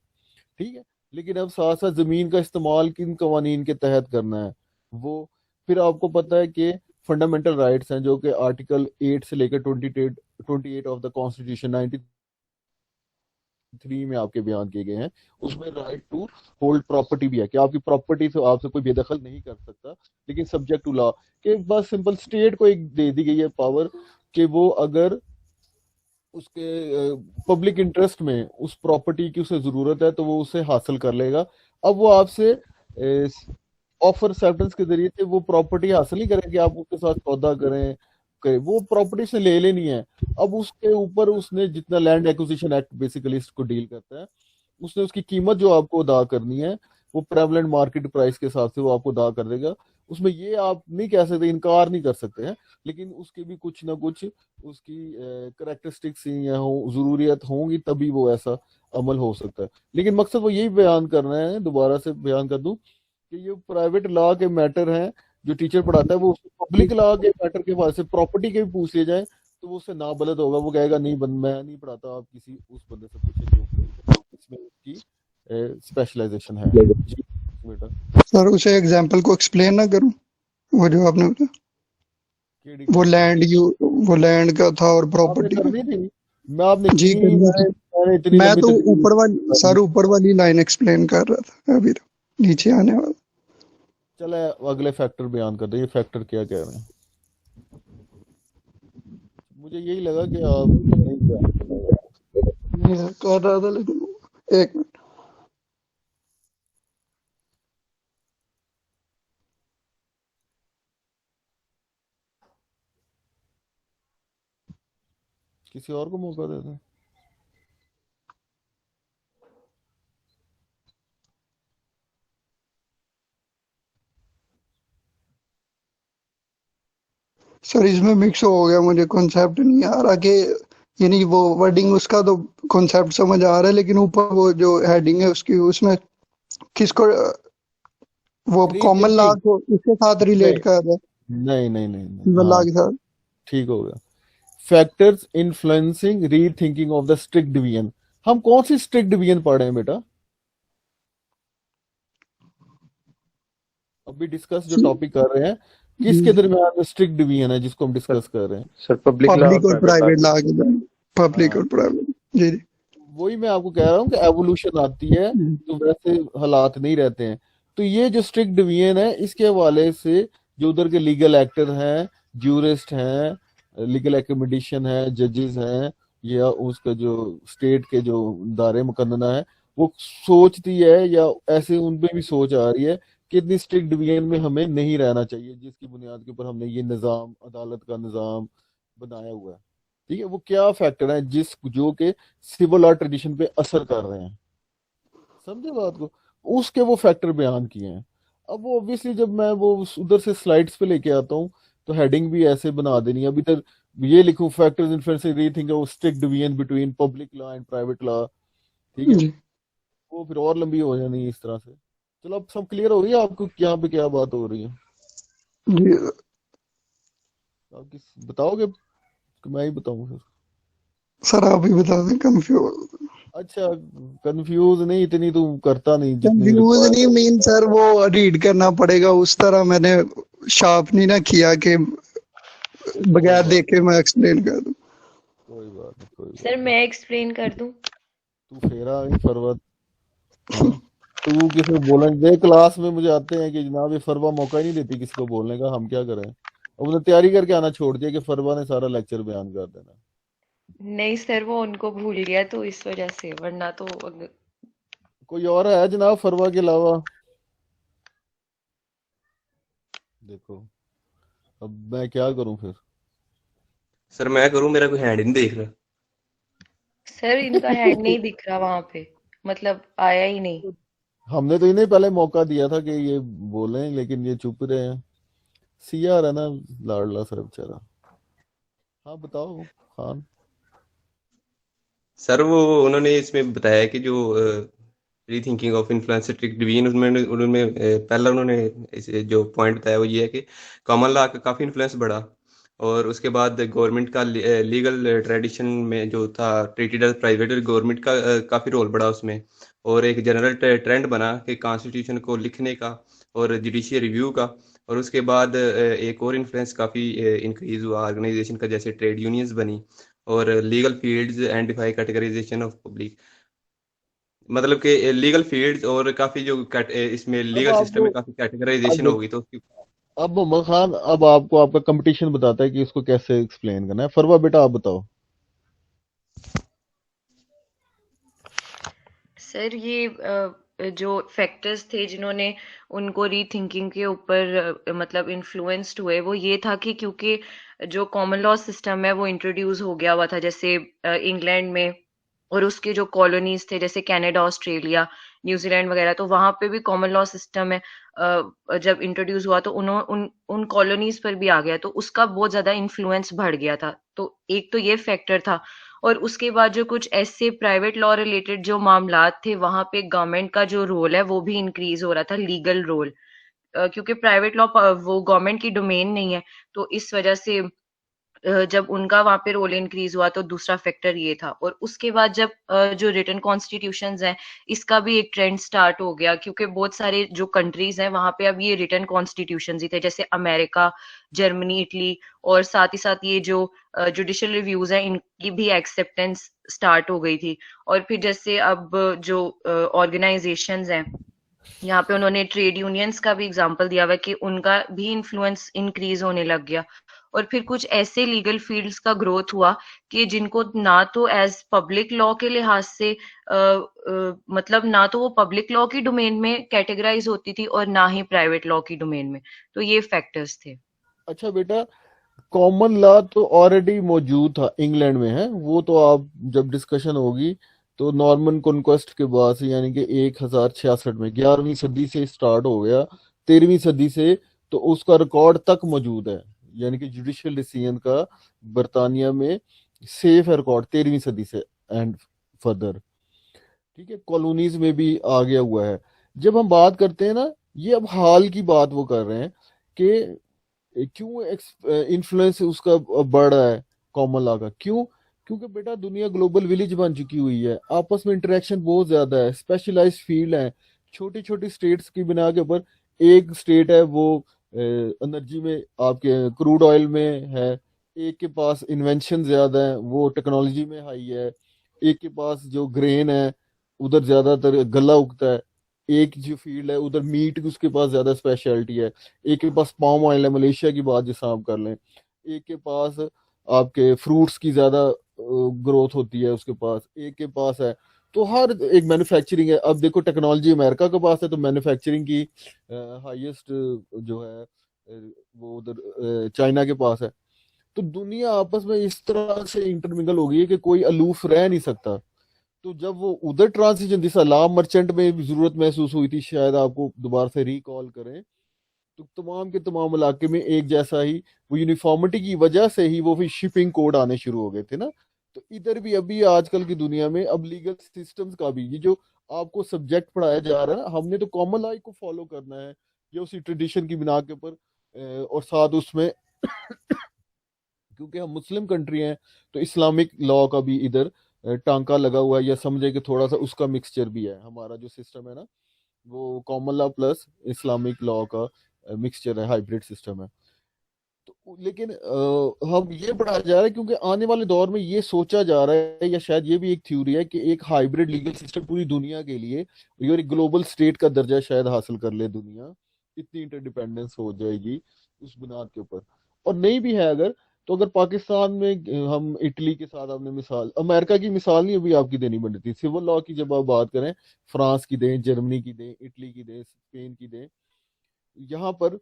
ठीक है। लेकिन अब साथ साथ जमीन का इस्तेमाल किन कवानीन के तहत करना है वो, फिर आपको पता है कि फंडामेंटल राइट्स हैं जो कि आर्टिकल 8 से लेकर 28 ऑफ द कॉन्स्टिट्यूशन 93 में आपके बयान किए गए हैं। उसमें राइट टू होल्ड प्रॉपर्टी भी है कि आपकी प्रॉपर्टी से आपसे कोई बेदखल नहीं कर सकता, लेकिन सब्जेक्ट टू लॉ, कि बस सिंपल स्टेट को एक दे दी गई है पावर कि वो अगर उसके पब्लिक इंटरेस्ट में उस प्रॉपर्टी की उसे जरूरत है तो वो उसे हासिल कर लेगा। अब वो आपसे ऑफर एक्सेप्टेंस के जरिए से वो प्रॉपर्टी हासिल नहीं करें कि आप उसके साथ सौदा करें, वो प्रॉपर्टी से ले लेनी है। अब उसके ऊपर उसने जितना लैंड एक्विजिशन एक्ट बेसिकली इसको डील करता है, उसने उसकी कीमत जो आपको अदा करनी है वो प्रेवलेंट मार्केट प्राइस के हिसाब से वो आपको अदा कर देगा। उसमें ये आप नहीं कह सकते, इनकार नहीं कर सकते हैं, लेकिन उसके भी कुछ ना कुछ उसकी करेक्टरिस्टिक्स या जरूरियत होंगी तभी वो ऐसा अमल हो सकता है। लेकिन मकसद वो यही बयान करना है, दोबारा से बयान कर दूं, कि ये प्राइवेट लॉ के मैटर हैं जो टीचर पढ़ाता है, वो पब्लिक लॉ के मैटर के बाद से प्रॉपर्टी के भी पूछ लिए जाए तो वो उससे नाबलद होगा, वो कहेगा नहीं मैं नहीं पढ़ाता, आप किसी उस बंदे से पूछे जो इसमें उसकी स्पेशलाइजेशन है। जी बेटा। सर उसे एग्जाम्पल को एक्सप्लेन ना करूं, वो जो आपने बताया, केडी वो गल लैंड यू वो लैंड का था और आपने प्रॉपर्टी का। करनी थी, मैं आपने जी की नहीं, करनी थी। मैंने इतनी मैं लंबी तो तकरीर ऊपर वाली सर ऊपर वाली लाइन एक्सप्लेन कर रहा था, अभी तो नीचे आने वाला। चले अगले फैक्टर बयान कर दे, ये फैक्टर क्या कह रहे हैं। मुझे यही लगा कि आप नहीं बयान कर पाए। नहीं सर कर रहा था, लेकिन एक मिनट। किसी और को मौका दे दें। सर इसमें मिक्स हो गया, मुझे कॉन्सेप्ट नहीं आ रहा कि, यानी वो वर्डिंग उसका तो कॉन्सेप्ट समझ आ रहा है, लेकिन ऊपर वो जो हेडिंग है उसकी, उसमें किसको वो री कॉमन लॉ थिंकिंग, को उसके साथ रिलेट नहीं कर रहा है, नहीं नहीं नहीं नहीं, सिविल लॉ हाँ के साथ। ठीक हो गया। फैक्टर्स इन्फ्लुएंसिंग री thinking of the strict division. हम कौन सी स्ट्रिक्ट डिवीजन पढ़ रहे हैं बेटा? अभी डिस्कस जो टॉपिक कर रहे हैं, किसके जी दरमियान में स्ट्रिक्ट डिवीजन है जिसको हम सर डिस्कस कर रहे हैं? सर पब्लिक लॉ और पब्लिक और प्राइवेट लॉ प्राइवेट लॉ के बारे में, पब्लिक हाँ, और प्राइवेट। जी जी वही मैं आपको कह रहा हूँ कि एवोल्यूशन आती है तो वैसे हालात नहीं रहते हैं। तो ये जो स्ट्रिक्ट डिवीजन है इसके हवाले से जो उधर के लीगल एक्टर हैं, ज्यूरिस्ट हैं, लीगल एकेडमिशियन हैं, जजेस हैं, या उसका जो स्टेट के जो दायरे मुकन्ना है, वो सोचती है या ऐसे उनपे भी सोच आ रही है कि इतनी स्ट्रिक्ट डिवीजन में हमें नहीं रहना चाहिए, जिसकी बुनियाद के ऊपर हमने ये निज़ाम, अदालत का निज़ाम बनाया हुआ है। ठीक है, वो क्या फैक्टर है जिस जो के सिविल लॉ ट्रेडिशन पे असर कर रहे हैं, समझे बात को, उसके वो फैक्टर बयान किए हैं। अब वो ऑब्वियसली जब मैं वो उधर से स्लाइड्स पे लेके आता हूँ तो हेडिंग भी ऐसे बना देनी है, अभी तक ये लिखूं factors influencing rethink of strict division between public law and private law, ठीक है, जी वो फिर और लंबी हो जानी है इस तरह से। चलो अब सब क्लियर हो गई आपको यहाँ पे क्या बात हो रही है? जी आप किस बताओगे कि मैं ही बताऊं फिर? सर आप ही बता दें, कंफ्यूज। अच्छा, कंफ्यूज नहीं, इतनी तू करता नहीं जितनी कंफ्यूज नहीं रिक्वायर्ड। मीन सर, वो रीड करना पड़ेगा उस तरह, मैंने शार्प नहीं ना किया कि कोई बगैर बात देखे मैं एक्सप्लेन कर दूं। कोई बात नहीं, कोई सर बात मैं एक्सप्लेन कर दूं? नहीं। तू फेरा नहीं फरवत, हाँ, तू किसी को बोलने दे, क्लास में मुझे आते हैं कि जनाब ये फरवा मौका ही नहीं देती किसी को बोलने का, हम क्या करें? अब उन्हें तैयारी करके आना छोड़ दिया कि फरवा ने सारा लेक्चर बयान कर देना। नहीं सर, वो उनको भूल गया तो इस वजह से, वरना तो कोई और है जनाब फरवा के अलावा? देखो, अब मैं क्या करूं फिर? सर मैं करूं, मेरा कोई हैंड ही नहीं देख रहा। सर इनका हैंड नहीं दिख रहा वहां पे, मतलब आया ही नहीं। हमने तो इन्हें पहले मौका दिया था कि ये बोलें, लेकिन ये चुप रहे हैं। सीआर है ना, लाडला सा बेचारा। हाँ बताओ खान। सर वो उन्होंने इसमें बताया कि जो rethinking of influence trick division, उनमें उन्होंने पहला उन्होंने इसे जो पॉइंट बताया वो ये है कि कॉमन लॉ का काफी इन्फ्लुएंस बढ़ा, और उसके बाद गवर्नमेंट का लीगल ट्रेडिशन में जो था ट्रीटेड एज प्राइवेट, गवर्नमेंट का काफी रोल बढ़ा उसमें, और एक जनरल ट्रेंड बना कि कॉन्स्टिट्यूशन को लिखने का और जुडिशियल रिव्यू का। और उसके बाद एक और इन्फ्लुएंस काफी इंक्रीज हुआ ऑर्गेनाइजेशन का, जैसे ट्रेड यूनियंस बनी और legal fields and defy categorization of public, मतलब कि लीगल फील्ड्स और काफी जो इसमें अब लीगल सिस्टम आपको, में काफी अब कैटेगराइजेशन देख, होगी तो उसकी। अब मोहम्मद खान, अब आपको आपका कंपटीशन बताता है कि इसको कैसे एक्सप्लेन करना है। फरवा बेटा आप बताओ। सर ये जो फैक्टर्स थे जिन्होंने उनको रीथिंकिंग के ऊपर मतलब इन्फ्लुएंस्ड हुए, वो ये था कि क्योंकि जो कॉमन लॉ सिस्टम है वो इंट्रोड्यूस हो गया हुआ था, जैसे इंग्लैंड में, और उसके जो कॉलोनीज थे जैसे कनाडा, ऑस्ट्रेलिया, न्यूजीलैंड वगैरह, तो वहां पे भी कॉमन लॉ सिस्टम है। जब इंट्रोड्यूस हुआ तो उन्हों उन कॉलोनीज पर भी आ गया, तो उसका बहुत ज्यादा इन्फ्लुएंस बढ़ गया था। तो एक तो ये फैक्टर था। और उसके बाद जो कुछ ऐसे प्राइवेट लॉ रिलेटेड जो मामलात थे, वहां पे गवर्नमेंट का जो रोल है वो भी इंक्रीज हो रहा था, लीगल रोल। क्योंकि प्राइवेट लॉ वो गवर्नमेंट की डोमेन नहीं है, तो इस वजह से जब उनका वहां पे रोल इंक्रीज हुआ तो दूसरा फैक्टर ये था। और उसके बाद जब जो रिटन कॉन्स्टिट्यूशंस हैं, इसका भी एक ट्रेंड स्टार्ट हो गया, क्योंकि बहुत सारे जो कंट्रीज हैं वहां पे अब ये रिटन कॉन्स्टिट्यूशंस ही थे, जैसे अमेरिका, जर्मनी, इटली। और साथ ही साथ ये जो जुडिशियल रिव्यूज हैं, इनकी भी एक्सेप्टेंस स्टार्ट हो गई थी। और फिर जैसे अब जो ऑर्गेनाइजेशंस हैं, यहाँ पे उन्होंने ट्रेड यूनियंस का भी एग्जांपल दिया हुआ है कि उनका भी इन्फ्लुएंस इंक्रीज होने लग गया। और फिर कुछ ऐसे लीगल फील्ड्स का ग्रोथ हुआ कि जिनको ना तो एज पब्लिक लॉ के लिहाज से मतलब ना तो वो पब्लिक लॉ की डोमेन में कैटेगराइज होती थी और ना ही प्राइवेट लॉ की डोमेन में। तो ये फैक्टर्स थे। अच्छा बेटा, कॉमन लॉ तो ऑलरेडी मौजूद था, इंग्लैंड में है वो तो। आप जब डिस्कशन होगी तो नॉर्मन कॉन्क्वेस्ट के बाद से, यानी कि 1066 में, 11वीं सदी से स्टार्ट हो गया, 13वीं सदी से, तो उसका रिकॉर्ड तक मौजूद है। यानी कि जुडिशियल डिसीजन का बरतानिया में सेफ है रिकॉर्ड 13वीं सदी से एंड फर्दर। ठीक है, कॉलोनीज में भी आ गया हुआ है। जब हम बात करते हैं ना, ये अब हाल की बात वो कर रहे हैं कि क्यों इन्फ्लुएंस उसका बढ़ रहा है कॉमन लॉ का, क्यों? क्योंकि बेटा दुनिया ग्लोबल विलेज बन चुकी हुई है, आपस में इंटरेक्शन बहुत ज्यादा है, स्पेशलाइज्ड फील्ड है। छोटी छोटी स्टेट्स की बिना के ऊपर, एक स्टेट है वो एनर्जी में, आपके क्रूड ऑयल में है, एक के पास इन्वेंशन ज्यादा है, वो टेक्नोलॉजी में हाई है, एक के पास जो ग्रेन है उधर ज्यादातर गला उगता है, एक जो फील्ड है उधर मीट की उसके पास ज्यादा स्पेशलिटी है, एक के पास पाम ऑयल है, मलेशिया की बात जैसा आप कर लें, एक के पास आपके फ्रूट्स की ज्यादा ग्रोथ होती है, उसके पास एक के पास है। तो हर एक मैन्युफैक्चरिंग है। अब देखो टेक्नोलॉजी अमेरिका के पास है, तो मैन्युफैक्चरिंग की हाईएस्ट जो है वो उधर चाइना के पास है। तो दुनिया आपस में इस तरह से इंटरमिंगल हो गई है कि कोई अलूफ रह नहीं सकता। तो जब वो उधर ट्रांजिशन, जिस अलार्म मर्चेंट में भी जरूरत महसूस हुई थी, शायद आपको दोबारा से रिकॉल करें, तो तमाम के तमाम इलाके में एक जैसा ही, वो यूनिफॉर्मिटी की वजह से ही वो फिर शिपिंग कोड आने शुरू हो गए थे ना। तो इधर भी अभी आजकल की दुनिया में अब लीगल सिस्टम्स का भी, ये जो आपको सब्जेक्ट पढ़ाया जा रहा है ना, हमने तो कॉमन लॉ को फॉलो करना है, या उसी ट्रेडिशन की बिना के ऊपर और साथ उसमें क्योंकि हम मुस्लिम कंट्री हैं, तो इस्लामिक लॉ का भी इधर टांका लगा हुआ है, या समझे कि थोड़ा सा उसका मिक्सचर भी है। हमारा जो सिस्टम है ना, वो common law plus Islamic law का मिक्सचर है, हाइब्रिड सिस्टम है। तो लेकिन हम ये पढ़ाया जा रहा है क्योंकि आने वाले दौर में ये सोचा जा रहा है, या शायद ये भी एक थ्योरी है, कि एक हाइब्रिड लीगल सिस्टम पूरी दुनिया के लिए, और एक ग्लोबल स्टेट का दर्जा शायद हासिल कर ले दुनिया, इतनी इंटरडिपेंडेंस हो जाएगी उस बुनियाद के ऊपर। और नहीं भी है अगर, तो अगर पाकिस्तान में हम इटली के साथ, आपने मिसाल अमेरिका की मिसाल नहीं अभी आपकी देनी बनती, सिविल लॉ की जब आप बात करें, फ्रांस की दें, जर्मनी की दें, इटली की दें, स्पेन की दें, यहाँ पर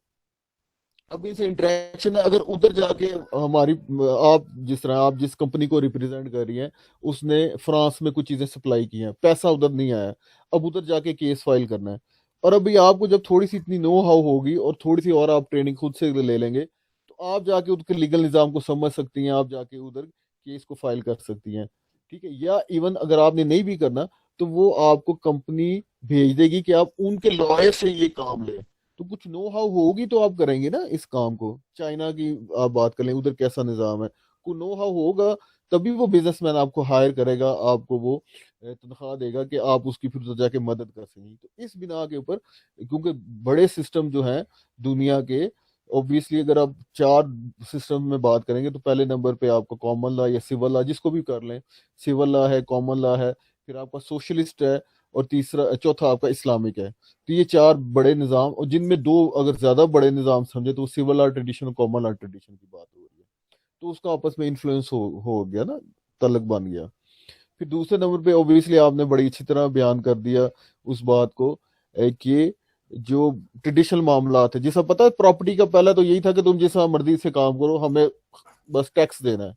अब इस इंटरेक्शन अगर उधर जाके हमारी, आप जिस तरह आप जिस कंपनी को रिप्रेजेंट कर रही हैं, उसने फ्रांस में कुछ चीजें सप्लाई की हैं, पैसा उधर नहीं आया, अब उधर जाके केस फाइल करना है। और अभी आपको जब थोड़ी सी इतनी नो हाउ होगी और थोड़ी सी और आप ट्रेनिंग खुद से ले लेंगे, तो आप जाके उसके लीगल निज़ाम को समझ सकती हैं, आप जाके उधर केस को फाइल कर सकती हैं। ठीक है, या इवन अगर आपने नहीं भी करना, तो वो आपको कंपनी भेज देगी कि आप उनके लॉयर से ये काम लें। तो कुछ नो हाउ होगी तो आप करेंगे ना इस काम को। चाइना की आप बात कर लें, उधर कैसा निज़ाम है, को नो हाउ होगा, तभी वो बिजनेसमैन आपको हायर करेगा, आपको वो तनख्वाह देगा कि आप उसकी फिर उधर जाके मदद कर सकेंगे। तो इस बिना के ऊपर, क्योंकि बड़े सिस्टम जो हैं दुनिया के, ऑब्वियसली अगर आप चार सिस्टम में बात करेंगे, तो पहले नंबर पे आपका कॉमन लॉ या सिविल लॉ, जिसको भी कर लें, सिविल लॉ है, कॉमन लॉ है, फिर आपका सोशलिस्ट है, और तीसरा चौथा आपका इस्लामिक है। तो ये चार बड़े निज़ाम, और जिनमें दो अगर ज्यादा बड़े निज़ाम समझे, तो सिविल लॉ ट्रेडिशन और कॉमन लॉ ट्रेडिशन की बात हो रही है। तो उसका आपस में इन्फ्लुएंस हो गया ना, तलक बन गया। फिर दूसरे नंबर पे ऑब्वियसली आपने बड़ी अच्छी तरह बयान कर दिया उस बात को, कि जो ट्रेडिशनल मामला थे, जैसा पता है प्रॉपर्टी का पहला तो यही था कि तुम जैसा मर्जी से काम करो, हमें बस टैक्स देना है।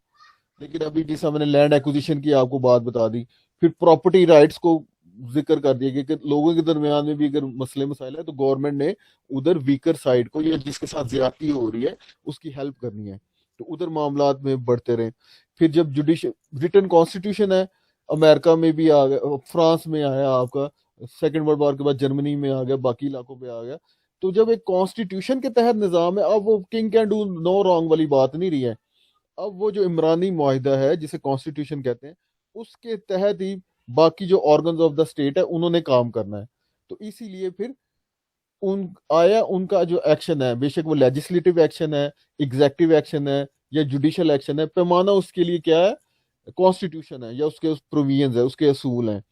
लेकिन अभी जैसा मैंने लैंड एक्विजिशन की आपको बात बता दी, फिर प्रॉपर्टी राइट्स को जिक्र कर दिया कि लोगों के दरमियान में भी अगर मसले मसाइल है, तो गवर्नमेंट ने उधर वीकर साइड को, या जिसके साथ ज्यादती हो रही है, उसकी हेल्प करनी है। तो उधर मामलात में बढ़ते रहे। फिर जब जुडिश रिटर्न कॉन्स्टिट्यूशन है, अमेरिका में भी आ गया, फ्रांस में आया आपका, सेकेंड वर्ल्ड वॉर के बाद जर्मनी में आ गया, बाकी इलाकों में आ गया। तो जब एक कॉन्स्टिट्यूशन के तहत निज़ाम है, अब वो king can do no wrong वाली बात नहीं रही है। अब वो जो इमरानी मुआहिदा है, जिसे कॉन्स्टिट्यूशन कहते हैं, उसके तहत ही बाकी जो ऑर्गन्स ऑफ द स्टेट है उन्होंने काम करना है। तो इसीलिए फिर उन आया उनका जो एक्शन है, बेशक वो लेजिस्लेटिव एक्शन है, एग्जेक्टिव एक्शन है, या जुडिशियल एक्शन है, पैमाना उसके लिए क्या है, कॉन्स्टिट्यूशन है, या उसके प्रोविजंस है, उसके असूल हैं।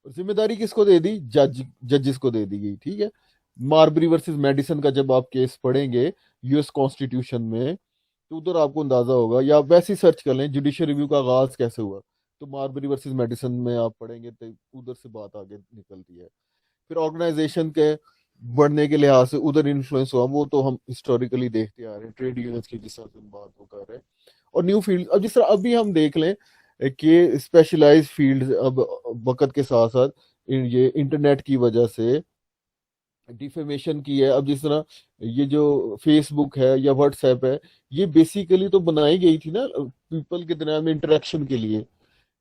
जिम्मेदारी किसको दे दी, जजेस को दे दी गई। ठीक है, मार्बरी वर्सेस मेडिसन का जब आप केस पढ़ेंगे यूएस कॉन्स्टिट्यूशन में, तो उधर आपको अंदाजा होगा, या आप वैसे ही सर्च कर लें जुडिशियल रिव्यू का आगाज कैसे हुआ, तो मार्बरी वर्सेस मेडिसन में आप पढ़ेंगे, तो उधर से बात आगे निकलती है। फिर ऑर्गेनाइजेशन के बढ़ने के लिहाज से उधर इन्फ्लुएंस हुआ, वो तो हम हिस्टोरिकली देखते आ रहे हैं, ट्रेड यूनियंस की जिस तरह से हम बात वो कर रहे हैं। और न्यू फील्ड, अब जिस तरह अभी हम देख लें कि स्पेशलाइज्ड फील्ड अब वक्त के साथ साथ ये इंटरनेट की वजह से डिफेमेशन की है। अब जिस तरह ये जो फेसबुक है या व्हाट्सएप है, ये बेसिकली तो बनाई गई थी ना पीपल के दरमियान में इंटरेक्शन के लिए।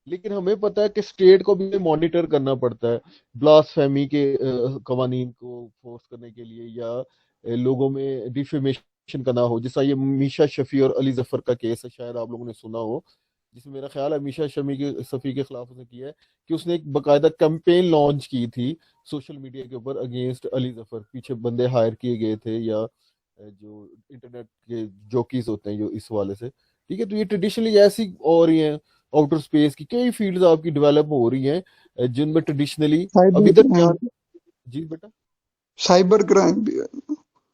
लेकिन हमें पता है कि स्टेट को भी मॉनिटर करना पड़ता है, ब्लास्फेमी के कवानीन को फोर्स करने के लिए, या लोगों में डिफेमेशन का ना हो। जैसा ये मीशा शफी और अली जफर का केस है, शायद आप लोगों ने सुना हो, जिसमें मेरा ख्याल है मीशा शमी के सफ़ी के खिलाफ उसने किया है कि उसने एक बाकायदा कैंपेन लॉन्च की थी सोशल मीडिया के ऊपर अगेंस्ट अली जफर। पीछे बंदे हायर किए गए थे, या जो इंटरनेट के जोकीज होते हैं जो इस वाले से। ठीक है, तो ये ट्रेडिशनली ऐसी हो रही हैं। आउटर स्पेस की कई फील्ड्स आपकी डेवलप हो रही हैं, जिनमें ट्रेडिशनली अब साइबर इधर क्या। क्राइम जी बेटा। साइबर क्राइम भी है।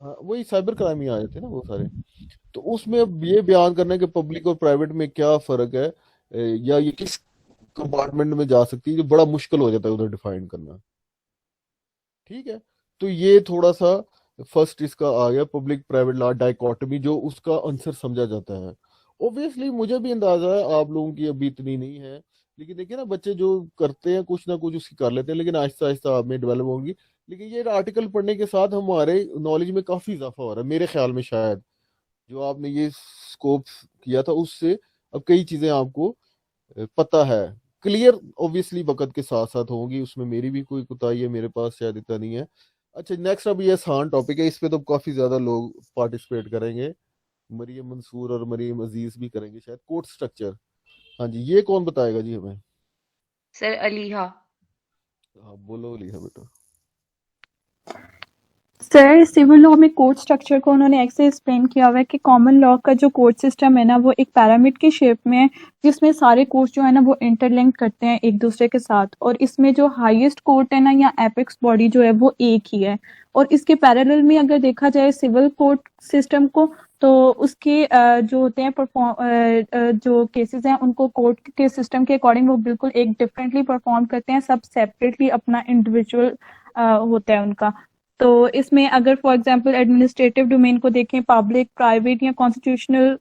हाँ, वही साइबर क्राइम ही आ जाते हैं ना वो सारे। तो उसमें अब ये बयान करना है कि पब्लिक और प्राइवेट में क्या फर्क है, या ये किस कंपार्टमेंट में जा सकती है, जो बड़ा मुश्किल हो जाता है उधर डिफाइन करना। ठीक है, तो ये थोड़ा सा फर्स्ट इसका आ गया पब्लिक प्राइवेट लॉ डाइकोटमी, जो उसका आंसर समझा जाता है। ऑब्वियसली मुझे भी अंदाजा है, आप लोगों की अभी इतनी नहीं है, लेकिन देखिए ना, बच्चे जो करते हैं कुछ ना कुछ उसकी कर लेते हैं, लेकिन आहिस्ता आहिस्ता आप में डेवलप होंगी। लेकिन ये आर्टिकल पढ़ने के साथ हमारे नॉलेज में काफी इजाफा हो रहा है मेरे ख्याल में। शायद जो आपने ये स्कोप किया था उससे अब कई चीजें आपको पता है, क्लियर ऑब्वियसली वक्त के साथ साथ होंगी, उसमें मेरी भी कोई कोताही है, मेरे पास शायद इतना नहीं है। अच्छा, नेक्स्ट अब ये आसान टॉपिक है, इस पे तो काफी ज्यादा लोग पार्टिसिपेट करेंगे, मरियम मंसूर और मरियम अजीज भी करेंगे शायद। कोर्ट स्ट्रक्चर, हाँ जी, ये कौन बताएगा जी हमें। सर अलीहा। हाँ बोलो लिया बेटा। सर सिविल लॉ में कोर्ट स्ट्रक्चर को उन्होंने ऐसे एक्सप्लेन किया हुआ है कि कॉमन लॉ का जो कोर्ट सिस्टम है ना, वो एक पिरामिड की शेप में है, जिसमें सारे कोर्ट्स जो है ना वो इंटरलिंक करते हैं एक दूसरे के साथ, और इसमें जो हाईएस्ट कोर्ट है ना या एपेक्स बॉडी जो है वो एक ही है। और इसके पैरेलल में अगर देखा जाए सिविल कोर्ट सिस्टम को, तो उसके जो होते हैं जो केसेस हैं उनको कोर्ट के सिस्टम के अकॉर्डिंग वो बिल्कुल एक डिफरेंटली परफॉर्म करते हैं, सब सेपरेटली अपना इंडिविजुअल होता है उनका। तो इसमें अगर फॉर एग्जांपल एडमिनिस्ट्रेटिव डोमेन को देखें, पब्लिक, प्राइवेट या कॉन्स्टिट्यूशनल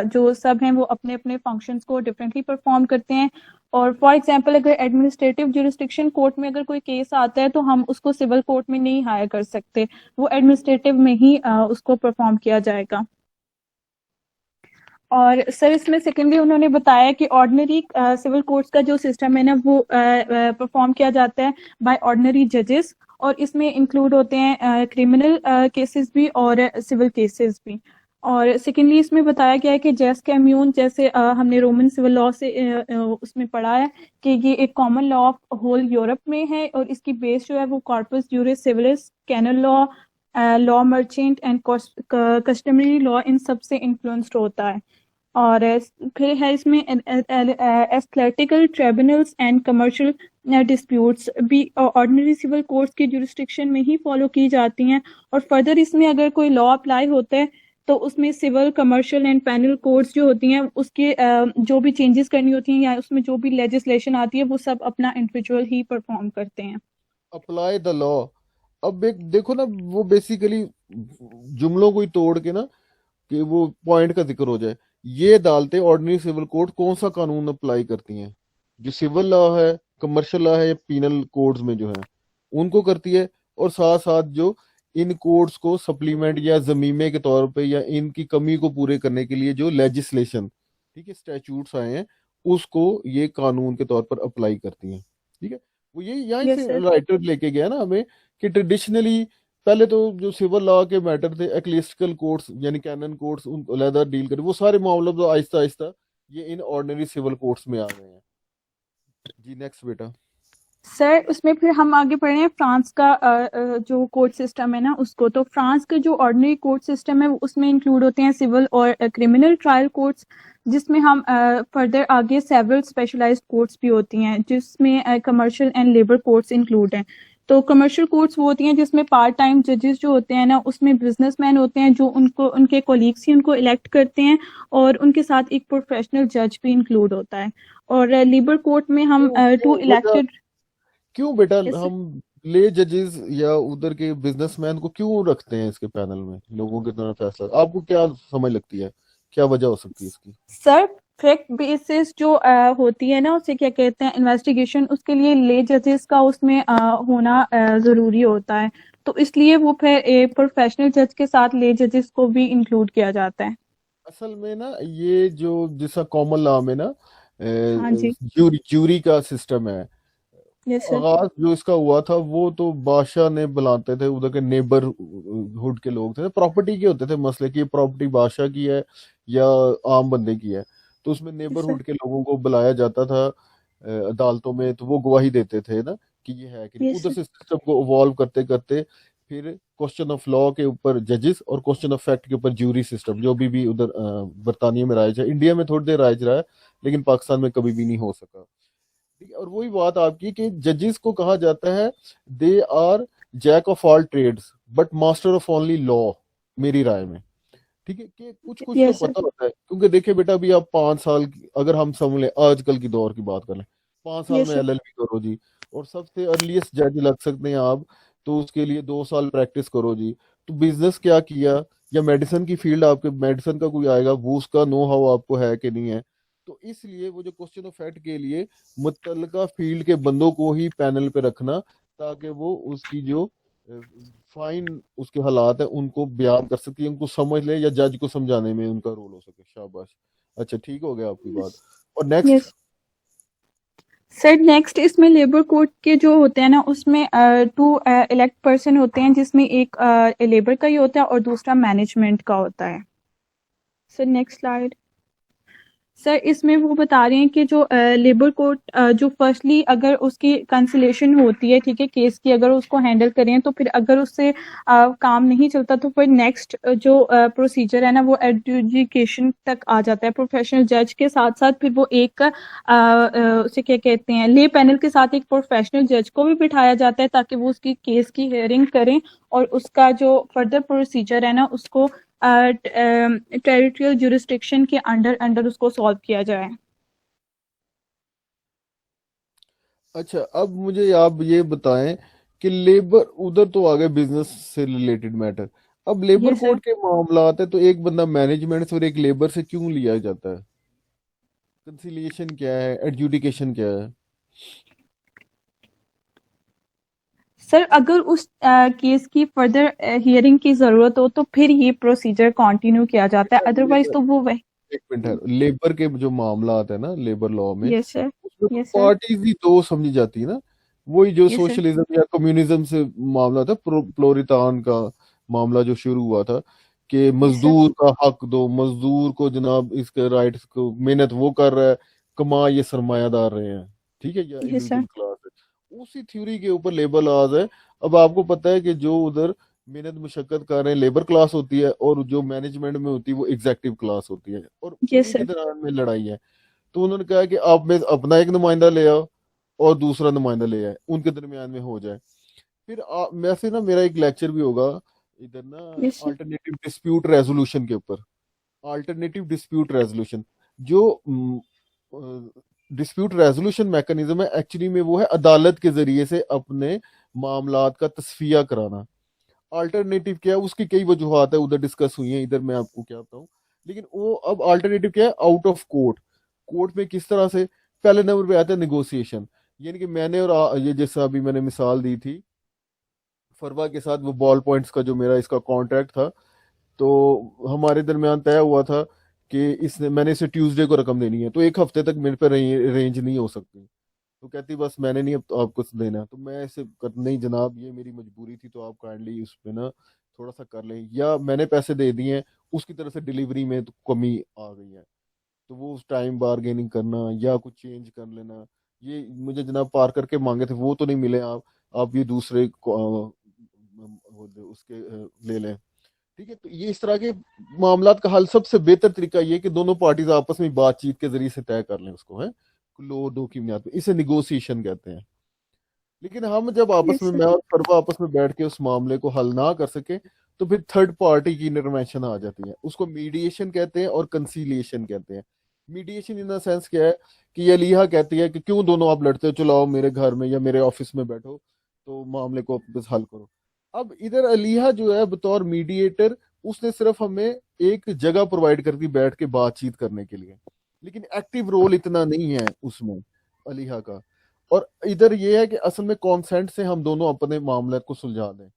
जो सब हैं वो अपने अपने फंक्शंस को डिफरेंटली परफॉर्म करते हैं। और फॉर एग्जांपल अगर एडमिनिस्ट्रेटिव जुरिस्डिक्शन कोर्ट में अगर कोई केस आता है तो हम उसको सिविल कोर्ट में नहीं हायर कर सकते, वो एडमिनिस्ट्रेटिव में ही उसको परफॉर्म किया जाएगा। और सर इसमें सेकेंडली उन्होंने बताया कि ऑर्डिनरी सिविल कोर्ट्स का जो सिस्टम है ना वो परफॉर्म किया जाता है बाय ऑर्डिनरी जजेस, और इसमें इंक्लूड होते हैं क्रिमिनल केसेस भी और सिविल केसेस भी। और सेकेंडली इसमें बताया गया है कि जैस कम्यून, जैसे हमने रोमन सिविल लॉ से उसमें पढ़ा है कि ये एक common law of whole Europe में है, और इसकी बेस जो है वो corpus juris civilis, canon law, law merchant and customary law, इन सब से इन्फ्लुएंस्ड होता है। और फिर है इसमें ecclesiastical tribunals and commercial disputes भी ऑर्डिनरी सिविल कोर्ट्स की जुरिस्डिक्शन में ही फॉलो की जाती हैं। और फर्दर इसमें अगर कोई लॉ अप्लाई होता है तो उसमें civil, commercial and penal courts जो होती हैं उसके जो भी चेंजेस करनी होती हैं या उसमें जो भी लेजिस्लेशन आती है वो सब अपना इंडिविजुअल ही परफॉर्म करते हैं। Apply the law. अब एक देखो ना, वो बेसिकली जुमलों को ही तोड़ के ना कि वो पॉइंट का जिक्र हो जाए, ये अदालतें ऑर्डिनरी सिविल कोर्ट कौन सा कानून अप्लाई करती हैं? जो सिविल लॉ है, कमर्शियल लॉ है या पीनल कोड्स में जो है उनको करती है। और साथ साथ जो इन कोड्स को सप्लीमेंट या जमीमे के तौर पे या इनकी कमी को पूरे करने के लिए जो लेजिस्लेशन, ठीक है, स्टैट्यूट्स आए हैं, उसको ये कानून के तौर पर अप्लाई करती हैं। ठीक है, वो ये यहाँ यस से सर। राइटर लेके गया ना हमें कि ट्रेडिशनली पहले तो जो सिविल लॉ के मैटर थे, एक्लेसिकल कोर्ट्स यानी कैनन कोर्ट्स उन अलहदा डील करे, वो सारे मामले तो आहिस्ता आहिस्ता ये इन ऑर्डिनरी सिविल कोर्ट्स में आ गए हैं। जी नेक्स्ट बेटा। सर उसमें फिर हम आगे बढ़े हैं फ्रांस का जो कोर्ट सिस्टम है ना उसको। तो फ्रांस का जो ऑर्डिनरी कोर्ट सिस्टम है उसमें इंक्लूड होते हैं सिविल और क्रिमिनल ट्रायल कोर्ट्स, जिसमें हम फर्दर आगे सेवरल स्पेशलाइज्ड कोर्ट्स भी होती हैं जिसमें commercial and labour courts include हैं। तो कमर्शियल कोर्ट्स वो होती हैं जिसमें पार्ट टाइम जजेस जो होते हैं ना उसमें बिजनेसमैन होते हैं जो उनको उनके कोलीग्स ही उनको इलेक्ट करते हैं, और उनके साथ एक प्रोफेशनल जज भी इंक्लूड होता है। और लेबर कोर्ट में हम टू बेटा इलेक्टेड। क्यों बेटा यस सर। हम ले जजेस या उधर के बिजनेसमैन को क्यों रखते हैं इसके पैनल में, लोगों की तरह फैसला? आपको क्या समझ लगती है, क्या वजह हो सकती है इसकी? सर फैक्ट बेसिस जो होती है ना उसे क्या कहते हैं इन्वेस्टिगेशन, उसके लिए ले जजेस का उसमें होना जरूरी होता है। तो इसलिए वो फिर एक प्रोफेशनल जज के साथ ले जजेस को भी इंक्लूड किया जाता है। असल में ना ये जो जैसा कॉमन लॉ में ना हाँ जी। ज्यूरी का सिस्टम है, यस सर। आगाज जो इसका हुआ था वो तो बादशाह ने बुलाते थे, उधर के नेबरहुड के लोग थे, प्रॉपर्टी के होते थे मसले की प्रॉपर्टी बादशाह की है या आम बंदे की है, तो उसमें यस सर। नेबरहुड के लोगों को बुलाया जाता था अदालतों में, तो वो गवाही देते थे ना कि ये है कि नहीं। यस उधर सर। से सिस्टम को इवॉल्व करते करते फिर क्वेश्चन ऑफ लॉ के ऊपर जजेस और क्वेश्चन ऑफ फैक्ट के ऊपर ज्यूरी सिस्टम, जो भी उधर बरतानिया में राइज है, इंडिया में थोड़ी देर राइज रहा है लेकिन पाकिस्तान में कभी भी नहीं हो सका। ठीक है, और वही बात आपकी कि जजेस को कहा जाता है they are jack of all trades but master of only law, मेरी राय में। ठीक है, कि कुछ कुछ तो यस सर। पता होता है, क्योंकि देखिए बेटा अभी आप 5 साल अगर हम समझ लें आजकल की दौर की बात कर लें, 5 साल यस में सर। एलएलबी करो जी, और सबसे अर्लीस्ट जज लग सकते हैं आप, तो उसके लिए 2 साल प्रैक्टिस करो जी। तो बिजनेस क्या किया या मेडिसिन की फील्ड, आपके मेडिसिन का कोई आएगा, वो उसका नो हाउ आपको है कि नहीं है। तो इसलिए वो जो क्वेश्चन ऑफ फैक्ट के लिए मुतल्लिका फील्ड के बंदों को ही पैनल पे रखना, ताकि वो उसकी जो फाइन उसके हालात है उनको बयान कर सके, उनको समझ ले, या जज को समझाने में उनका रोल हो सके। शाबाश, अच्छा ठीक हो गया आपकी बात। और नेक्स्ट। Yes sir. नेक्स्ट इसमें लेबर कोर्ट के जो होते हैं ना उसमें टू इलेक्ट पर्सन होते हैं, जिसमें एक लेबर का ही होता है और दूसरा मैनेजमेंट का होता है। Sir next slide. सर इसमें वो बता रहे हैं कि जो लेबर कोर्ट जो फर्स्टली अगर उसकी कंसलेशन होती है, ठीक है, केस की अगर उसको हैंडल करें, तो फिर अगर उससे काम नहीं चलता तो फिर नेक्स्ट जो प्रोसीजर है ना वो एडजुडिकेशन तक आ जाता है प्रोफेशनल जज के साथ साथ। फिर वो एक उसे क्या कहते हैं ले पैनल के साथ एक प्रोफेशनल जज को भी बिठाया जाता है ताकि वो उसकी केस की हियरिंग करें और उसका जो फर्दर प्रोसीजर है ना उसको टेरिटोरियल जुरिस्डिक्शन के अंडर उसको सॉल्व किया जाए। अच्छा अब मुझे आप ये बताएं कि लेबर उधर तो आ गए बिजनेस से रिलेटेड मैटर, अब लेबर यस सर। कोड के मामला आते हैं तो एक बंदा मैनेजमेंट से और एक लेबर से क्यों लिया जाता है? कंसिलिएशन क्या है, एडजुडिकेशन क्या है? सर अगर उस केस की फर्दर हियरिंग की जरूरत हो तो फिर ये प्रोसीजर कंटिन्यू किया जाता है, अदरवाइज लेबर, तो वो वही। एक मिनट है, लेबर के जो मामला आता है ना लेबर लॉ में, यस सर। उसमें तो यस सर। पार्टीज ही दो समझी जाती है ना, वही जो यस सर। सोशलिज्म या कम्युनिज्म से मामला था, प्लोरितान का मामला जो शुरू हुआ था कि यस सर। मजदूर का हक दो, मजदूर को जनाब इसके राइट्स को, मेहनत वो कर रहा है, कमा ये सरमायादार रहे हैं, ठीक है, या यस इंडिविजुअल सर। क्लास है, उसी थ्योरी के ऊपर लेबर लॉज है। अब आपको पता है कि जो उधर मेहनत मुशक्कत कर रहे हैं लेबर क्लास होती है, और जो मैनेजमेंट में होती है वो एग्जेक्टिव क्लास होती है, और यस उन्हीं के सर। दरम्यान में लड़ाई है। तो उन्होंने कहा कि आप में अपना एक नुमाइंदा ले आओ और दूसरा नुमाइंदा ले आए, उनके दरमियान में हो जाए। फिर वैसे ना मेरा एक लेक्चर भी होगा इधर ना, yes sir. Alternative dispute resolution के ऊपर। अल्टरनेटिव डिस्प्यूट रेजोल्यूशन जो डिस्प्यूट रेजोल्यूशन मैकेनिज्म है, एक्चुअली में वो है अदालत के जरिए से अपने मामलात का तस्फिया कराना। अल्टरनेटिव क्या है, उसकी कई वजूहत है, उधर डिस्कस हुई है, इधर मैं आपको क्या बताऊं। लेकिन वो अब अल्टरनेटिव क्या है, आउट ऑफ कोर्ट। कोर्ट में किस तरह से, पहले नंबर पे आता है नेगोशिएशन, यानी कि मैंने और ये जैसा अभी मैंने मिसाल दी थी फरवा के साथ, वो बॉल पॉइंट्स का जो मेरा इसका कॉन्ट्रैक्ट था, तो हमारे दरमियान तय हुआ था कि इसने, मैंने इसे ट्यूसडे को रकम देनी है, तो एक हफ्ते तक मेरे पे रेंज नहीं हो सकती। तो कहती बस मैंने नहीं अब तो आपको देना, तो मैं ऐसे नहीं जनाब ये मेरी मजबूरी थी, तो आप काइंडली उस पे ना थोड़ा सा कर लें, या मैंने पैसे दे दिए हैं उसकी तरफ से डिलीवरी में तो कमी आ गई है, तो वो उस टाइम बारगेनिंग करना या कुछ चेंज कर लेना, ये मुझे जनाब पार करके मांगे थे वो तो नहीं मिले, आप ये दूसरे उसके ले लें, ठीक है। तो ये इस तरह के मामलात का हल सबसे बेहतर तरीका ये है कि दोनों पार्टीज आपस में बातचीत के जरिए से तय कर लें उसको, है लो दो की बुनियाद पे, इसे निगोसिएशन कहते हैं। लेकिन हम जब आपस यस में, सर। मैं और फरवा आपस में बैठ के उस मामले को हल ना कर सके, तो फिर थर्ड पार्टी की इंटरवेंशन आ जाती है, उसको मीडिएशन कहते हैं और कंसीलिएशन कहते हैं। मीडिएशन इन द सेंस क्या है कि ये अलीहा कहती है कि क्यों दोनों आप लड़ते हो, चलो आओ मेरे घर में या मेरे ऑफिस में बैठो तो मामले को बस हल करो। अब इधर अलीहा जो है बतौर मीडिएटर, उसने सिर्फ हमें एक जगह प्रोवाइड कर दी बैठ के बातचीत करने के लिए, लेकिन एक्टिव रोल इतना नहीं है उसमें अलीहा का। और इधर ये है कि असल में कॉन्सेंट से हम दोनों अपने मामले को सुलझा दें।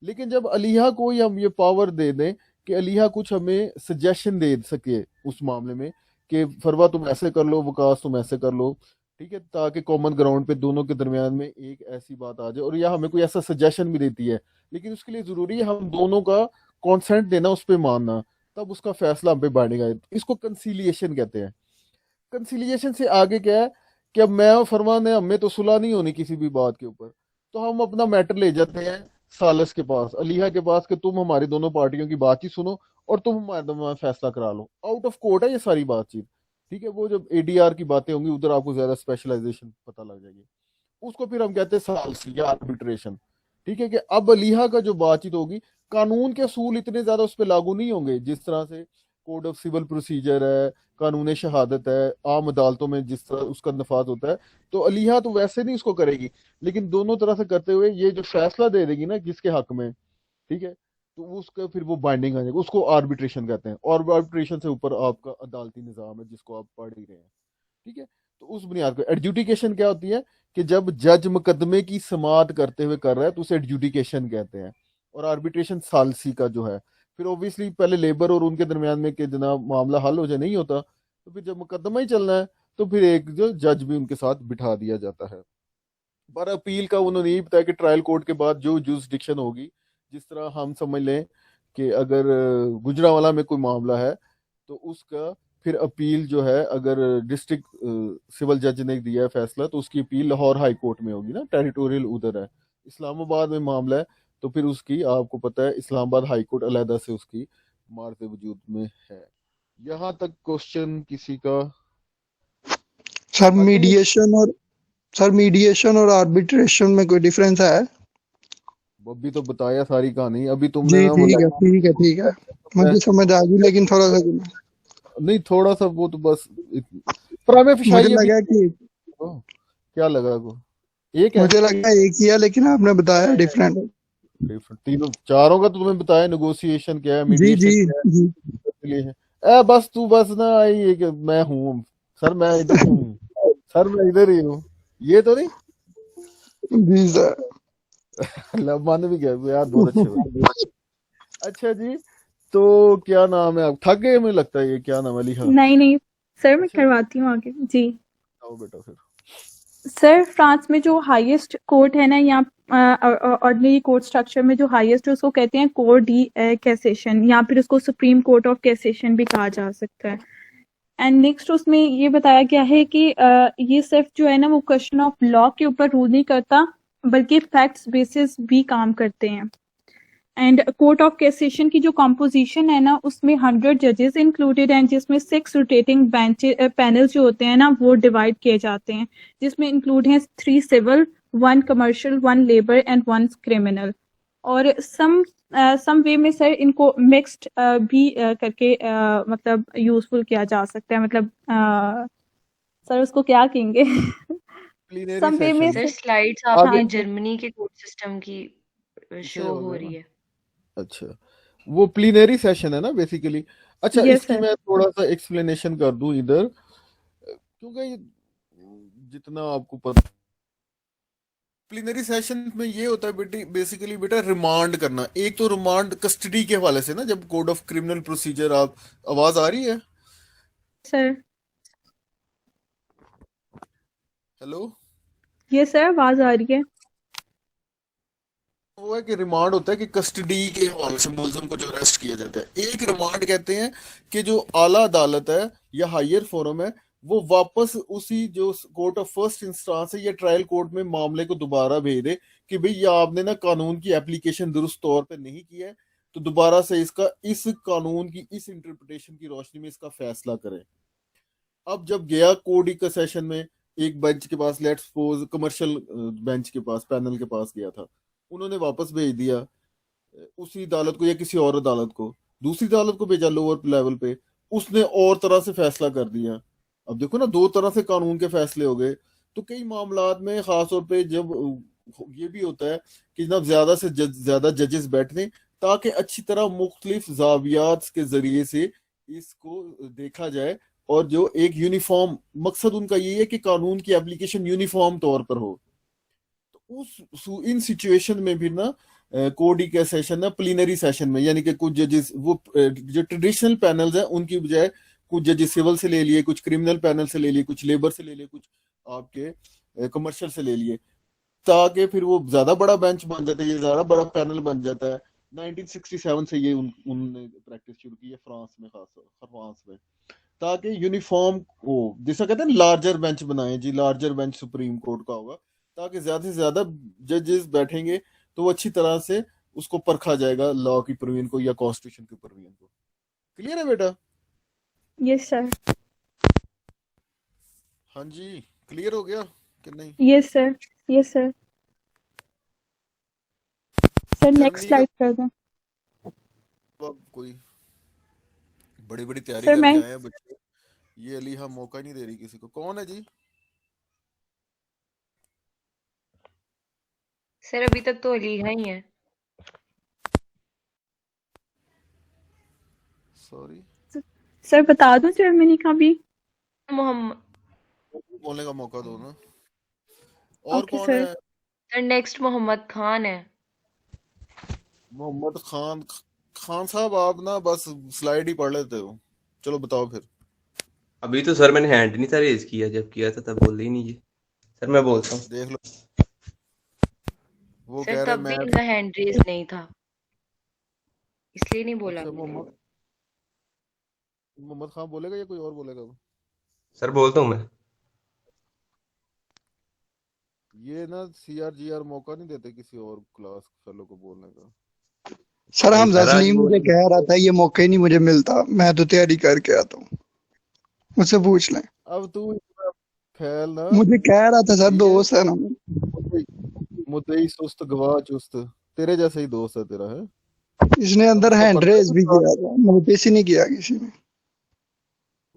लेकिन जब अलीहा को ही हम ये पावर दे दें कि अलीहा कुछ हमें सजेशन दे सके उस मामले में कि फरवा तुम ऐसे कर लो, वकास तुम ऐसे कर लो, ठीक है, ताकि कॉमन ग्राउंड पे दोनों के दरमियान में एक ऐसी बात आ जाए, और या हमें कोई ऐसा सजेशन भी देती है, लेकिन उसके लिए जरूरी है हम दोनों का कॉन्सेंट देना, उस पर मानना, तब उसका फैसला हम पे बाइंडिंग आए। इसको कंसीलिएशन कहते हैं। कंसिलिएशन से आगे क्या है कि अब मैं और फरमान है, हमें तो सुलह नहीं होनी किसी भी बात के ऊपर, तो हम अपना मैटर ले जाते हैं सालस के पास, अलीहा के पास, कि तुम हमारी दोनों पार्टियों की बातचीत सुनो और तुम हमारे दरमियान फैसला करा लो। आउट ऑफ कोर्ट है ये सारी बातचीत, ठीक है। वो जब एडीआर की बातें होंगी उधर आपको ज्यादा स्पेशलाइजेशन पता लग जाएगी, उसको फिर हम कहते हैं सालसी या आर्बिट्रेशन, ठीक है। कि अब अलीहा का जो बातचीत होगी, कानून के असूल इतने ज्यादा उस पर लागू नहीं होंगे, जिस तरह से कोड ऑफ सिविल प्रोसीजर है, कानून शहादत है, आम अदालतों में जिस तरह उसका नफाज होता है, तो अलीहा तो वैसे नहीं उसको करेगी, लेकिन दोनों तरह से करते हुए ये जो फैसला दे देगी ना किसके हक में, ठीक है, तो उसका फिर वो बाइंडिंग आ जाएगा, उसको आर्बिट्रेशन कहते हैं। और आर्बिट्रेशन से ऊपर आपका अदालती निजाम है जिसको आप पढ़ ही रहे हैं, ठीक है। तो उस बुनियाद पर एडजुडिकेशन क्या होती है कि जब जज मुकदमे की समाअत करते हुए कर रहा है तो उसे एडजुडिकेशन कहते हैं। और आर्बिट्रेशन सालसी का जो है, फिर ऑब्वियसली पहले लेबर और उनके दरमियान में कि जनाब मामला हल हो जाए, नहीं होता तो फिर जब मुकदमा ही चलना है तो फिर एक जो जज भी उनके साथ बिठा दिया जाता है। पर अपील का उन्होंने ये बताया कि ट्रायल कोर्ट के बाद जो जुरिसडिक्शन होगी, जिस तरह हम समझ लें कि अगर गुजरांवाला में कोई मामला है तो उसका फिर अपील जो है, अगर डिस्ट्रिक्ट सिविल जज ने दिया है फैसला, तो उसकी अपील लाहौर हाई कोर्ट में होगी ना, टेरिटोरियल उधर है। इस्लामाबाद में मामला है तो फिर उसकी आपको पता है इस्लामाबाद हाई कोर्ट अलहदा से उसकी मारते वजूद में है। यहाँ तक क्वेश्चन किसी का? सर आगे मीडिएशन और आर्बिट्रेशन में कोई डिफरेंस है? अभी तो बताया सारी कहानी, अभी तुमने जी ना वो ठीक है मुझे समझ आ गई, लेकिन थोड़ा सा नहीं, थोड़ा सा वो तो बस प्राइमा मुझे फिशाई अभी लगा कि क्या लगा को एक है मुझे लगा एक ही है, लेकिन आपने बताया डिफरेंट है। डिफरेंट, तीनों चारों का तो तुम्हें बताया, नेगोशिएशन क्या है, जी जी मीडिएशन क्या है, जी के लिए है। बस तू बस ना आई ये कि मैं हूँ सर, मैं इधर ही हूँ सर, मैं इधर ही हूँ, ये तो नहीं। जी सर। मान भी गया यार, बहुत अच्छे बच्चे। अच्छा जी, तो क्या नाम है, आप थक गए मुझे लगता है, ये क्या नाम है, अलीहा। नहीं नहीं सर, मैं अच्छा जी, करवाती हूँ आगे जी। आओ बेटा फिर। सर फ्रांस में जो हाईएस्ट कोर्ट है ना, यहाँ ऑर्डिनरी कोर्ट स्ट्रक्चर में जो हाईएस्ट है उसको कहते हैं कोर्ट डी कैसेशन, या फिर उसको सुप्रीम कोर्ट ऑफ कैसेशन भी कहा जा सकता है। एंड नेक्स्ट उसमें ये बताया गया है कि ये सिर्फ जो है ना वो क्वेश्चन ऑफ लॉ के ऊपर रूल नहीं करता, बल्कि फैक्ट्स बेसिस भी काम करते हैं। एंड कोर्ट ऑफ कैसेशन की जो कॉम्पोजिशन है ना, उसमें 100 जजेस इंक्लूडेड हैं, जिसमें 6 रोटेटिंग बेंच पैनल जो होते हैं ना वो डिवाइड किए जाते हैं, जिसमें इंक्लूड हैं 3 civil, 1 commercial, 1 labour and 1 criminal. और सम वे में सर इनको मिक्स्ड भी करके मतलब यूजफुल किया जा सकता है, मतलब सर उसको क्या कहेंगे प्लीनरी सम वे में सेशन सर सर। स्लाइड्स हाँ आपकी आगे। जी। जर्मनी के कोर्ट सिस्टम की पीछे शो हो हो गया रही ना। है। अच्छा, वो प्लीनरी सेशन है ना बेसिकली। अच्छा, यस इसकी सर। मैं थोड़ा सा एक्सप्लेनेशन कर दूं इधर, क्योंकि जितना आपको पता, प्लीनरी सेशन में ये होता है बेटी, बेसिकली बेटा रिमांड करना। एक तो रिमांड कस्टडी के हवाले से ना, जब कोड ऑफ क्रिमिनल प्रोसीजर, आप आवाज आ रही है, सर हेलो, ये सर आवाज आ रही है। वो है कि रिमांड होता है कि कस्टडी के हवाले से मुलजिम को जो अरेस्ट किया जाता है। एक रिमांड कहते हैं कि जो आला अदालत है या हायर फोरम है, वो वापस उसी जो कोर्ट ऑफ फर्स्ट इंस्टांस है या ट्रायल कोर्ट में मामले को दोबारा भेज दे कि भाई ये आपने ना कानून की एप्लीकेशन दुरुस्त तौर पे नहीं की है, तो दोबारा से इसका, इस कानून की इस इंटरप्रिटेशन की रोशनी में इसका फैसला करें। अब जब गया कोर्ट का सेशन में, एक बेंच के पास, लेट्स सपोज कमर्शियल बेंच के पास, पैनल के पास गया था, उन्होंने वापस भेज दिया उसी अदालत को या किसी और अदालत को, दूसरी अदालत को भेजा लोअर लेवल पे, उसने और तरह से फैसला कर दिया। अब देखो ना, दो तरह से कानून के फैसले हो गए। तो कई मामलात में खास तौर पे जब ये भी होता है कि जनाब ज्यादा से ज्यादा जजेस बैठने, ताकि अच्छी तरह मुख्तलिफ जावियात के जरिए से इसको देखा जाए, और जो एक यूनिफॉर्म मकसद उनका ये है कि कानून की एप्लीकेशन यूनिफॉर्म तौर पर हो। तो इन सिचुएशन में भी ना कोडी का सेशन ना प्लीनरी सेशन में, यानी कि कुछ जजेस वो जो ट्रेडिशनल पैनल्स हैं उनकी बजाय कुछ जजेस सिविल से ले लिए, कुछ क्रिमिनल पैनल से ले लिए, कुछ लेबर से ले लिए, कुछ आपके कमर्शियल से ले लिए, ताकि फिर वो ज्यादा बड़ा बेंच बन जाता है, ये ज्यादा बड़ा पैनल बन जाता है। 1967 से ये उन्होंने प्रैक्टिस शुरू की है फ्रांस में, खास फ्रांस में, ताकि यूनिफॉर्म हो, जिसे कहते हैं लार्जर बेंच बनाए जी, लार्जर बेंच सुप्रीम कोर्ट का होगा, ताकि ज्यादा से ज्यादा जजेस बैठेंगे तो वो अच्छी तरह से उसको परखा जाएगा, लॉ की प्रवीण को या कॉन्स्टिट्यूशन की प्रवीण को। क्लियर है बेटा? Yes sir. हाँ जी, क्लियर हो गया कि नहीं? Yes sir. Yes sir. Sir next Germany का स्लाइड कर दें। अब कोई बड़ी बड़ी तैयारी सर मैं करके आए हैं बच्चे, ये अली हाँ मौका नहीं दे रही किसी को। कौन है जी? सर अभी तक तो अलीहा ही है। सॉरी, सर बता दूं जर्मनी का भी। मोहम्मद बोलने का मौका दो ना। और ओके कौन सर। है? सर नेक्स्ट मोहम्मद खान है। मोहम्मद खान। खान साहब, आप ना बस स्लाइड ही पढ़ लेते हो, चलो बताओ फिर। अभी तो सर मैंने हैंड नहीं था रेज किया, जब किया था तब बोल ही नहीं ये। सर मैं बोलता हूँ। देख लो, वो सर कह रहे तब भी मैं। इनका हैंड रेज नहीं था, इसलिए नहीं बोला अच्छा, मैंने। मोहम्मद खान बोलेगा या कोई और बोलेगा? सर बोलता हूँ मैं। ये ना सीआरजीआर मौका नहीं देते किसी और क्लास फेलो को बोलने का। सर नहीं हमजा सर आज सलीम वो मुझे कह रहा था ये मौका ही नहीं मुझे मिलता, मैं तो तैयारी करके आता हूँ, मुझसे पूछ लें। अब तू इतना फैल ना, मुझे कह रहा था सर, ठीक है, दोस्त है ना। मुद्दई सुस्त गवाह चुस्त, तेरे जैसा ही दोस्त है तेरा, है। इसने अब अंदर उसका हैंड पर्दा है रेज भी मुझसे, किया था, नोटिस ही नहीं किया किसी ने।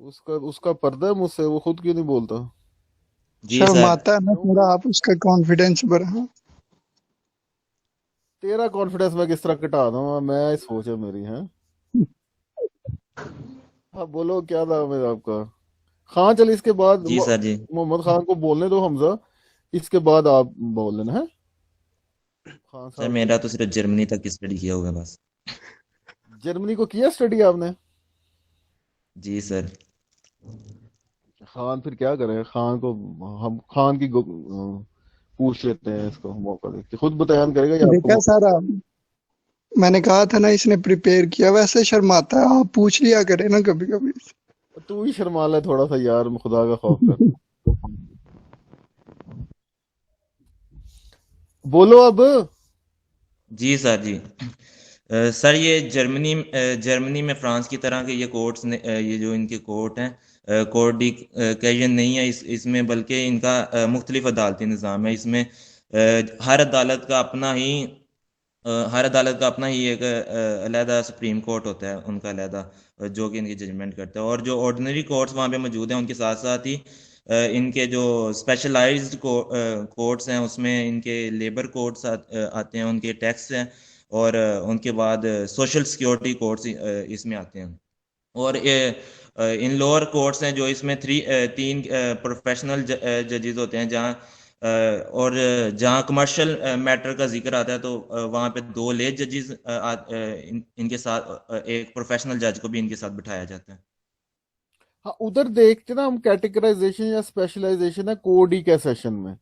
उसका उसका पर्दा है मुझसे, वो खुद क्यों नहीं बोलता? जी सर। शर्माता है ना क्यों थोड़ा, आप उसका कॉन्फिडेंस बढ़ा। तेरा कॉन्फिडेंस मैं किस तरह घटा दूंगा, मैं सोच है मेरी है। हाँ बोलो क्या नाम है आपका? खान, चल इसके बाद जी सर जी। मोहम्मद खान को बोलने दो हमजा, इसके बाद आप बोल लेना है खान सर साहब को। मेरा तो सिर्फ जर्मनी तक की स्टडी किया हुआ है बस। जर्मनी को किया स्टडी आपने? जी सर। खान फिर क्या करें, खान को हम खान की पूछ लेते हैं, इसको मौका देते, खुद बयान करेगा या आपको देखा सारा, मैंने कहा था ना इसने प्रिपेयर किया, वैसे शर्माता है, आप पूछ लिया करें ना कभी कभी। तू ही शर्मा ले थोड़ा सा यार, खुदा का खौफ कर। बोलो अब। जी सर जी। सर ये जर्मनी में फ्रांस की तरह के ये कोर्ट्स ये जो इनके कोर्ट हैं कोर्ट डी कैजन नहीं है इसमें, बल्कि इनका मुख्तलिफ अदालती निज़ाम है। इसमें हर अदालत का अपना ही एक अलहदा सुप्रीम कोर्ट होता है उनका अलहदा, जो कि इनकी जजमेंट करता है। और जो ऑर्डिनरी कोर्ट्स वहाँ पे मौजूद हैं, उनके साथ साथ ही इनके जो स्पेशलाइज्ड कोर्ट्स हैं उसमें इनके लेबर कोर्ट्स आते हैं, उनके टैक्स हैं, और उनके बाद सोशल सिक्योरिटी कोर्ट्स इसमें आते हैं। और इन लोअर कोर्ट्स हैं जो इसमें तीन प्रोफेशनल जजेस होते हैं, और जहाँ कमर्शियल मैटर का जिक्र आता है तो वहाँ पे 2 ले जजेस इनके साथ एक प्रोफेशनल जज को भी इनके साथ बिठाया जाता है। हाँ उधर देखते ना हम, कैटेगराइजेशन या स्पेशलाइजेशन है कोड ही के सेशन में,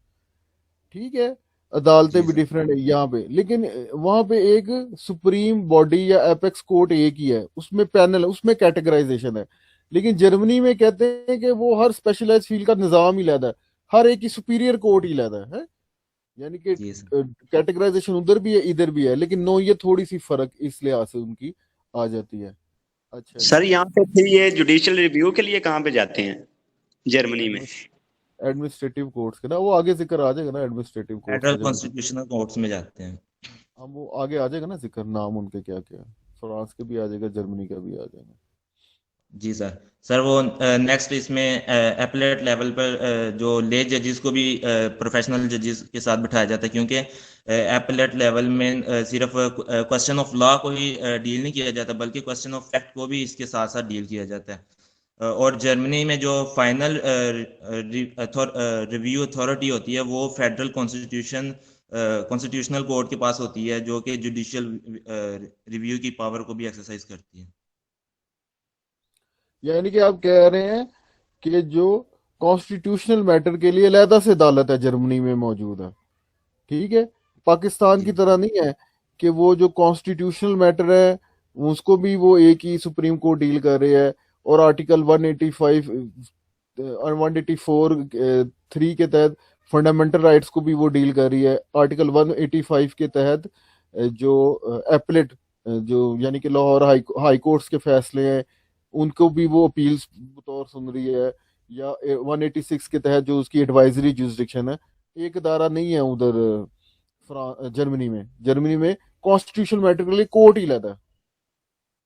ठीक है। अदालतें जी भी सर। डिफरेंट है यहाँ पे, लेकिन वहां पे एक सुप्रीम बॉडी या एपेक्स कोर्ट एक ही है, उसमें पैनल, उसमें कैटेगराइजेशन है। लेकिन जर्मनी में कहते हैं कि वो हर स्पेशलाइज फील्ड का निजाम ही लेता है, हर एक की सुपीरियर कोर्ट ही लेता है। यानी कि जी सर। कैटेगराइजेशन उधर भी है इधर भी है, लेकिन नो ये थोड़ी सी फर्क इस लिहाज से उनकी आ जाती है। अच्छा सर जी। यहाँ पे फिर ये जुडिशियल रिव्यू के लिए कहाँ पे जाते हैं जर्मनी में? एडमिनिस्ट्रेटिव कोर्ट्स के ना, वो आगे जिक्र आ जाएगा ना एडमिनिस्ट्रेटिव कोर्ट्स फेडरल का, जब कॉन्स्टिट्यूशनल कोर्ट्स में जाते हैं। हम वो आगे आ जाएगा ना जिक्र, नाम उनके क्या क्या है, फ्रांस के भी आ जाएगा, जर्मनी का भी आ जाएगा। जी सर। सर वो नेक्स्ट इसमें एपलेट लेवल पर जो ले जजेस को भी प्रोफेशनल जजेस के साथ बिठाया जाता है, क्योंकि एपलेट लेवल में सिर्फ क्वेश्चन ऑफ लॉ को ही डील नहीं किया जाता, बल्कि क्वेश्चन ऑफ फैक्ट को भी इसके साथ साथ डील किया जाता है। और जर्मनी में जो फाइनल रिव्यू अथॉरिटी होती है वो फेडरल कॉन्स्टिट्यूशनल कोर्ट के पास होती है, जो कि जुडिशियल रिव्यू की पावर को भी एक्सरसाइज करती है। यानी कि आप कह रहे हैं कि जो कॉन्स्टिट्यूशनल मैटर के लिए अलहदा से अदालत है जर्मनी में मौजूद है, ठीक है। पाकिस्तान की जी तरह नहीं है कि वो जो कॉन्स्टिट्यूशनल मैटर है उसको भी वो एक ही सुप्रीम कोर्ट डील कर रही है, और आर्टिकल 185 और 184 3 के तहत फंडामेंटल राइट्स को भी वो डील कर रही है। आर्टिकल 185 के तहत जो एपलेट जो यानी कि लाहौर हाई कोर्ट्स के फैसले हैं उनको भी वो अपील्स बतौर सुन रही है। या 186 के तहत जो उसकी एडवाइजरी जुरिस्डिक्शन है, एक अदारा नहीं है उधर जर्मनी में कॉन्स्टिट्यूशनल मैटर के लिए कोर्ट ही लेता है,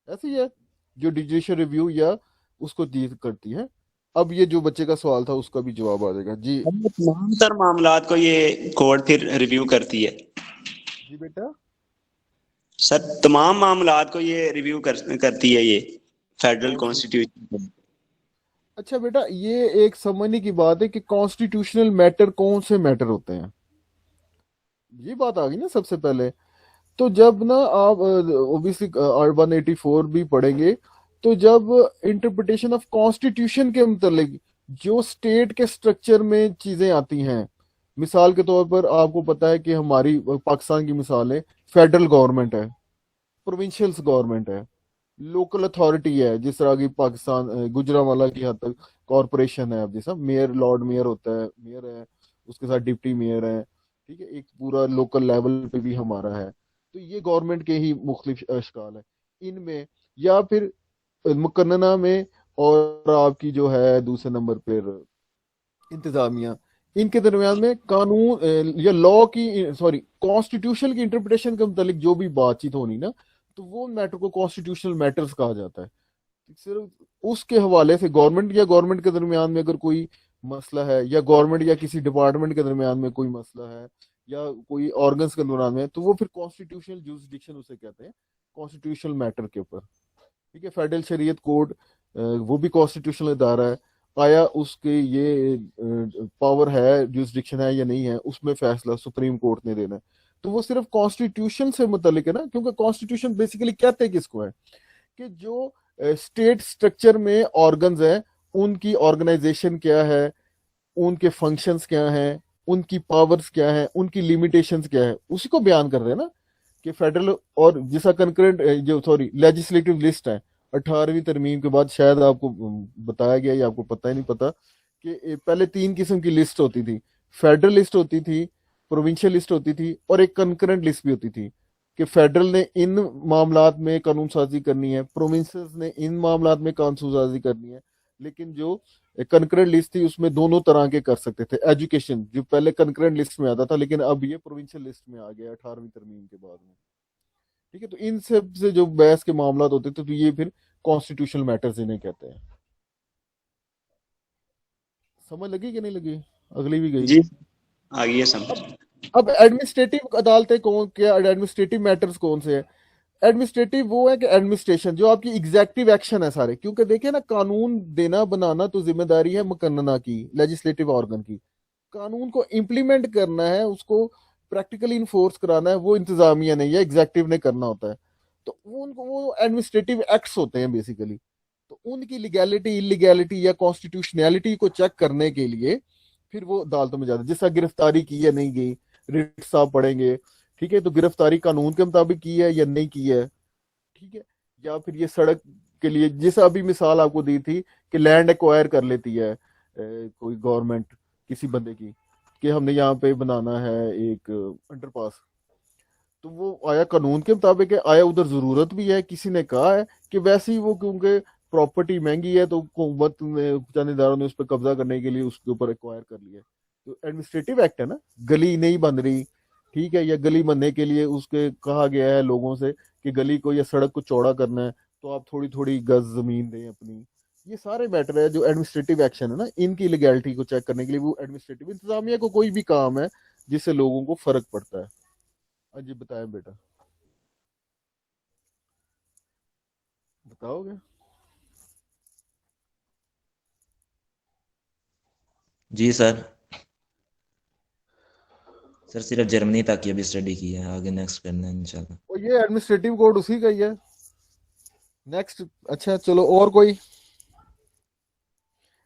ऐसी है जो जुडिशियल रिव्यू या उसको डील करती है। अब ये जो बच्चे का सवाल था उसका भी जवाब आ जाएगा जी। तमाम सर मामलात को ये कोर्ट फिर रिव्यू करती है? जी बेटा, सर तमाम मामलात को ये रिव्यू करती है ये फेडरल कौन सी? कॉन्स्टिट्यूशन? अच्छा बेटा, ये एक समझने की बात है कि कॉन्स्टिट्यूशनल मैटर कौन से मैटर होते हैं, ये बात आ गई ना सबसे पहले। तो जब ना आप ओबियसली R184 भी पढ़ेंगे, तो जब इंटरप्रिटेशन ऑफ कॉन्स्टिट्यूशन के मतलब जो स्टेट के स्ट्रक्चर में चीजें आती हैं, मिसाल के तौर पर आपको पता है कि हमारी पाकिस्तान की मिसाल है, फेडरल गवर्नमेंट है, प्रोविंशियल गवर्नमेंट है, लोकल अथॉरिटी है, जिस तरह की पाकिस्तान गुजरांवाला की हद तक कॉरपोरेशन है। अब जैसा मेयर, लॉर्ड मेयर होता है, मेयर है, उसके साथ डिप्टी मेयर है, ठीक है। एक पूरा लोकल लेवल पे भी हमारा है। तो ये गवर्नमेंट के ही मुख्तलिफ अशकाल है इनमें। या फिर मुकन्नना में, और आपकी जो है दूसरे नंबर पर इंतजामिया, इनके दरमियान में कानून या लॉ की, सॉरी, कॉन्स्टिट्यूशन की इंटरप्रिटेशन के मुतालिक जो भी बातचीत होनी ना, तो वो मैटर को कॉन्स्टिट्यूशनल मैटर्स कहा जाता है। सिर्फ उसके हवाले से गवर्नमेंट या गवर्नमेंट के दरमियान में अगर कोई मसला है, या गवर्नमेंट या किसी डिपार्टमेंट के दरमियान में कोई मसला है, या कोई ऑर्गन्स के दरमियान में, तो वो फिर कॉन्स्टिट्यूशनल जुरिसडिक्शन उसे कहते हैं, कॉन्स्टिट्यूशनल मैटर के ऊपर। ठीक है, फेडरल शरीयत कोड वो भी कॉन्स्टिट्यूशनल इदारा है। आया उसके ये पावर है, जुरिसडिक्शन है या नहीं है, उसमें फैसला सुप्रीम कोर्ट ने देना है। तो वो सिर्फ कॉन्स्टिट्यूशन से मुतल्लिक है ना, क्योंकि कॉन्स्टिट्यूशन बेसिकली कहते किसको है कि जो स्टेट स्ट्रक्चर में ऑर्गन्स हैं उनकी ऑर्गेनाइजेशन क्या है, उनके फंक्शंस क्या हैं, उनकी पावर्स क्या है, उनकी लिमिटेशंस क्या है, उसी को बयान कर रहे हैं ना। कि फेडरल और जिसका कंकरेंट जो सॉरी लेजिस्लेटिव लिस्ट है 18वीं तरमीम के बाद, शायद आपको बताया गया या आपको पता ही नहीं पता कि पहले 3 किस्म की लिस्ट होती थी। फेडरल लिस्ट होती थी, प्रोविंशियल लिस्ट होती थी, और एक कंकरेंट लिस्ट भी होती थी कि फेडरल ने इन मामलात में कानून साजी करनी है, प्रोविंसेस ने इन मामलात में कानून साजी करनी है। लेकिन जो कंकरेंट लिस्ट थी उसमें दोनों तरह के कर सकते थे। एजुकेशन जो पहले कंकरेंट लिस्ट में आता था, लेकिन अब ये प्रोविंशियल लिस्ट में आ गया 18वीं तरमीम के बाद में। ठीक है, तो इन सब से जो बहस के मामला होते थे, तो ये फिर कॉन्स्टिट्यूशनल मैटर्स इन्हें कहते हैं। समझ लगी कि नहीं लगी? अगली भी गई जी आ गई है समझ। अब एडमिनिस्ट्रेटिव अदालतें कौन, क्या एडमिनिस्ट्रेटिव मैटर्स कौन से है? एडमिनिस्ट्रेटिव वो है कि एडमिनिस्ट्रेशन जो आपकी एग्जेक्टिव एक्शन है सारे, क्योंकि देखिए ना, कानून देना बनाना तो जिम्मेदारी है मुकन्नना की, लेजिस्लेटिव ऑर्गन की। कानून को इम्प्लीमेंट करना है, उसको प्रैक्टिकली इन्फोर्स कराना है, वो इंतजामिया नहीं है, एग्जेक्टिव ने करना होता है। तो वो एडमिनिस्ट्रेटिव एक्ट्स होते हैं बेसिकली। तो उनकी लीगैलिटी, इलीगैलिटी या कॉन्स्टिट्यूशनैलिटी को चेक करने के लिए फिर वो अदालतों में जाते हैं। जैसा गिरफ्तारी की या नहीं गई, रिट साहब पढ़ेंगे। ठीक है, तो गिरफ्तारी कानून के मुताबिक की है या नहीं की है। ठीक है, या फिर ये सड़क के लिए, जैसा अभी मिसाल आपको दी थी कि लैंड एक्वायर कर लेती है कोई गवर्नमेंट किसी बंदे की, कि हमने यहाँ पे बनाना है एक अंडरपास, तो वो आया कानून के मुताबिक है, आया उधर जरूरत भी है, किसी ने कहा है कि वैसे ही वो, क्योंकि प्रॉपर्टी महंगी है तो हुकूमत ने, जानेदारों ने उस पर कब्जा करने के लिए उसके ऊपर एक्वायर कर लिया। तो एडमिनिस्ट्रेटिव एक्ट है ना। गली नहीं बन रही, ठीक है, या गली बनने के लिए उसके कहा गया है लोगों से कि गली को या सड़क को चौड़ा करना है, तो आप थोड़ी थोड़ी गज जमीन दें अपनी। ये सारे मैटर है जो एडमिनिस्ट्रेटिव एक्शन है ना, इनकी लीगैलिटी को चेक करने के लिए वो एडमिनिस्ट्रेटिव इंतजामिया को कोई भी काम है जिससे लोगों को फर्क पड़ता है। अजी बताएं बेटा, बताओगे? जी सर। सर सिर्फ जर्मनी तक की अभी स्टडी की है, आगे नेक्स्ट करना है इंशाल्लाह। और ये एडमिनिस्ट्रेटिव कोड उसी का ही है। नेक्स्ट, अच्छा चलो, और कोई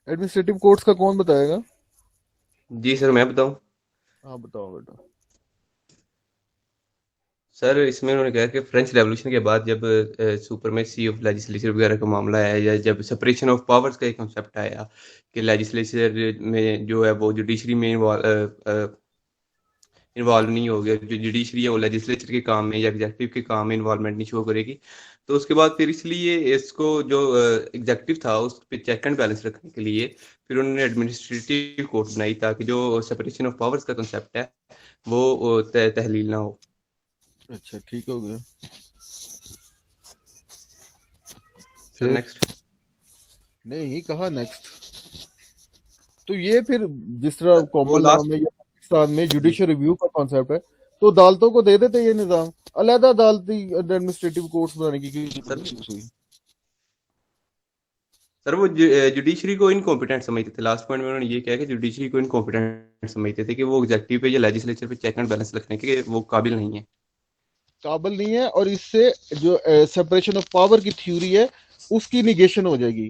एडमिनिस्ट्रेटिव कोड्स का कौन बताएगा? जी सर, मैं बताऊं? हाँ बताओ बेटा। सर इसमें उन्होंने कहा कि फ्रेंच रेवोल्यूशन के बाद जब सुपरमेसी ऑफ लेजिस्लेचर वगैरह का मामला आया, या जब सेपरेशन ऑफ पावर्स का एक कॉन्सेप्ट आया कि लेजिस्लेचर में जो है वो जुडिशरी में इन्वॉल्व नहीं हो गया, जो जुडिशरी है वो लेजिस्लेचर के काम में या एग्जेक्टिव के काम में इन्वॉल्वमेंट नहीं शो करेगी, तो उसके बाद फिर इसलिए इसको जो एग्जेक्टिव था उस पर चेक एंड बैलेंस रखने के लिए फिर उन्होंने एडमिनिस्ट्रेटिव कोर्ट बनाई, ताकि जो सेपरेशन ऑफ पावर्स का कंसेप्ट है वो तहलील ना हो। अच्छा ठीक हो गया। Sir next. नहीं कहा नेक्स्ट। तो ये फिर जिस तरह वो कॉमन लॉ लास्ट। में या पाकिस्तान में जुडिशियल रिव्यू का कॉन्सेप्ट है, तो अदालतों को दे देते ये निजाम, अलहदा अदालती एडमिनिस्ट्रेटिव कोर्ट्स बनाने की जरूरत हुई? सर वो जुडिशरी को इनकॉम्पिटेंट समझते थे। लास्ट पॉइंट में उन्होंने ये कहा कि जुडिशरी को इनकॉम्पिटेंट समझते थे, कि वो एग्जेक्टिव पे या लेजिस्लेचर पे चेक एंड बैलेंस रखने के वो काबिल नहीं है। काबिल नहीं है, और इससे जो सेपरेशन ऑफ पावर की थ्योरी है उसकी निगेशन हो जाएगी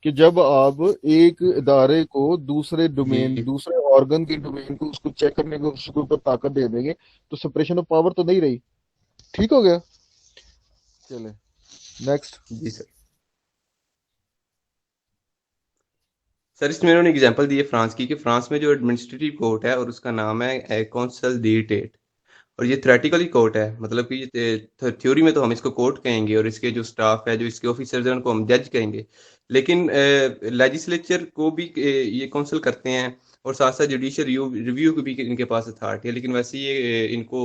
कि जब आप एक इदारे को दूसरे डोमेन, दूसरे ऑर्गन के डोमेन को उसको चेक करने को उसके ऊपर ताकत दे देंगे, तो सेपरेशन ऑफ पावर तो नहीं रही। ठीक हो गया, चले नेक्स्ट। जी सर। सर इसमें उन्होंने एग्जांपल दी है फ्रांस की, कि फ्रांस में जो एडमिनिस्ट्रेटिव कोर्ट है और उसका नाम है कौंसल दी टेट, और ये थ्योरेटिकली कोर्ट है, मतलब कि ये थ्योरी में तो हम इसको कोर्ट कहेंगे और इसके जो स्टाफ है, जो इसके ऑफिसर्स हैं, उनको हम जज कहेंगे, लेकिन लेजिस्लेचर को भी ये काउंसिल करते हैं, और साथ साथ जुडिशियल रिव्यू की भी इनके पास अथॉरिटी है। लेकिन वैसे ये इनको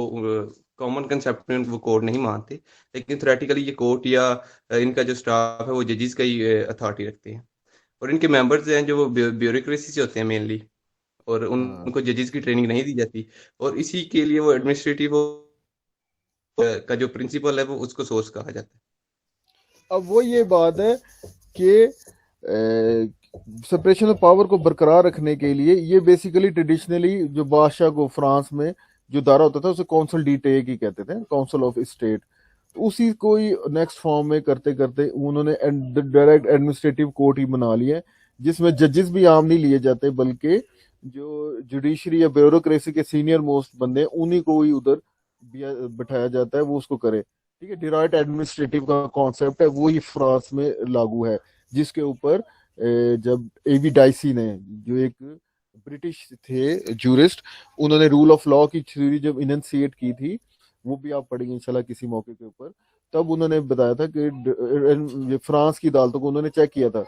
कॉमन कंसेप्ट में वो कोर्ट नहीं मानते, लेकिन थ्योरेटिकली ये कोर्ट या इनका जो स्टाफ है वो जजेस का ही अथॉरिटी रखते हैं। और इनके मेंबर्स हैं जो वो ब्यूरोक्रेसी से होते हैं मेनली, और हाँ उनको जजेस की ट्रेनिंग नहीं दी जाती, और इसी के लिए वो एडमिनिस्ट्रेटिव का जो प्रिंसिपल है वो उसको सोर्स कहा जाता है। अब वो ये बात है कि सेपरेशन ऑफ पावर को बरकरार रखने के लिए ये बेसिकली ट्रेडिशनली जो बादशाह को फ्रांस में जो दायरा होता था उसे काउंसिल डी टे की कहते थे, काउंसिल ऑफ स्टेट। तो उसी को ही नेक्स्ट फॉर्म में करते करते उन्होंने डायरेक्ट एडमिनिस्ट्रेटिव कोर्ट ही बना लिया है, जिसमें जजेस भी आम नहीं लिए जाते, बल्कि जो जुडिशरी या ब्यूरोक्रेसी के सीनियर मोस्ट बंदे हैं उन्हीं को ही उधर बिठाया जाता है, वो उसको करे। ठीक है, डिराइट एडमिनिस्ट्रेटिव का कॉन्सेप्ट है वो ही फ्रांस में लागू है, जिसके ऊपर जब एवी डाइसी ने, जो एक ब्रिटिश थे जूरिस्ट, उन्होंने रूल ऑफ लॉ की थ्योरी जब इनंसिएट की थी, वो भी आप पढ़ेंगे इंशाल्लाह किसी मौके के ऊपर, तब उन्होंने बताया था कि ये फ्रांस की अदालतों को उन्होंने चेक किया था,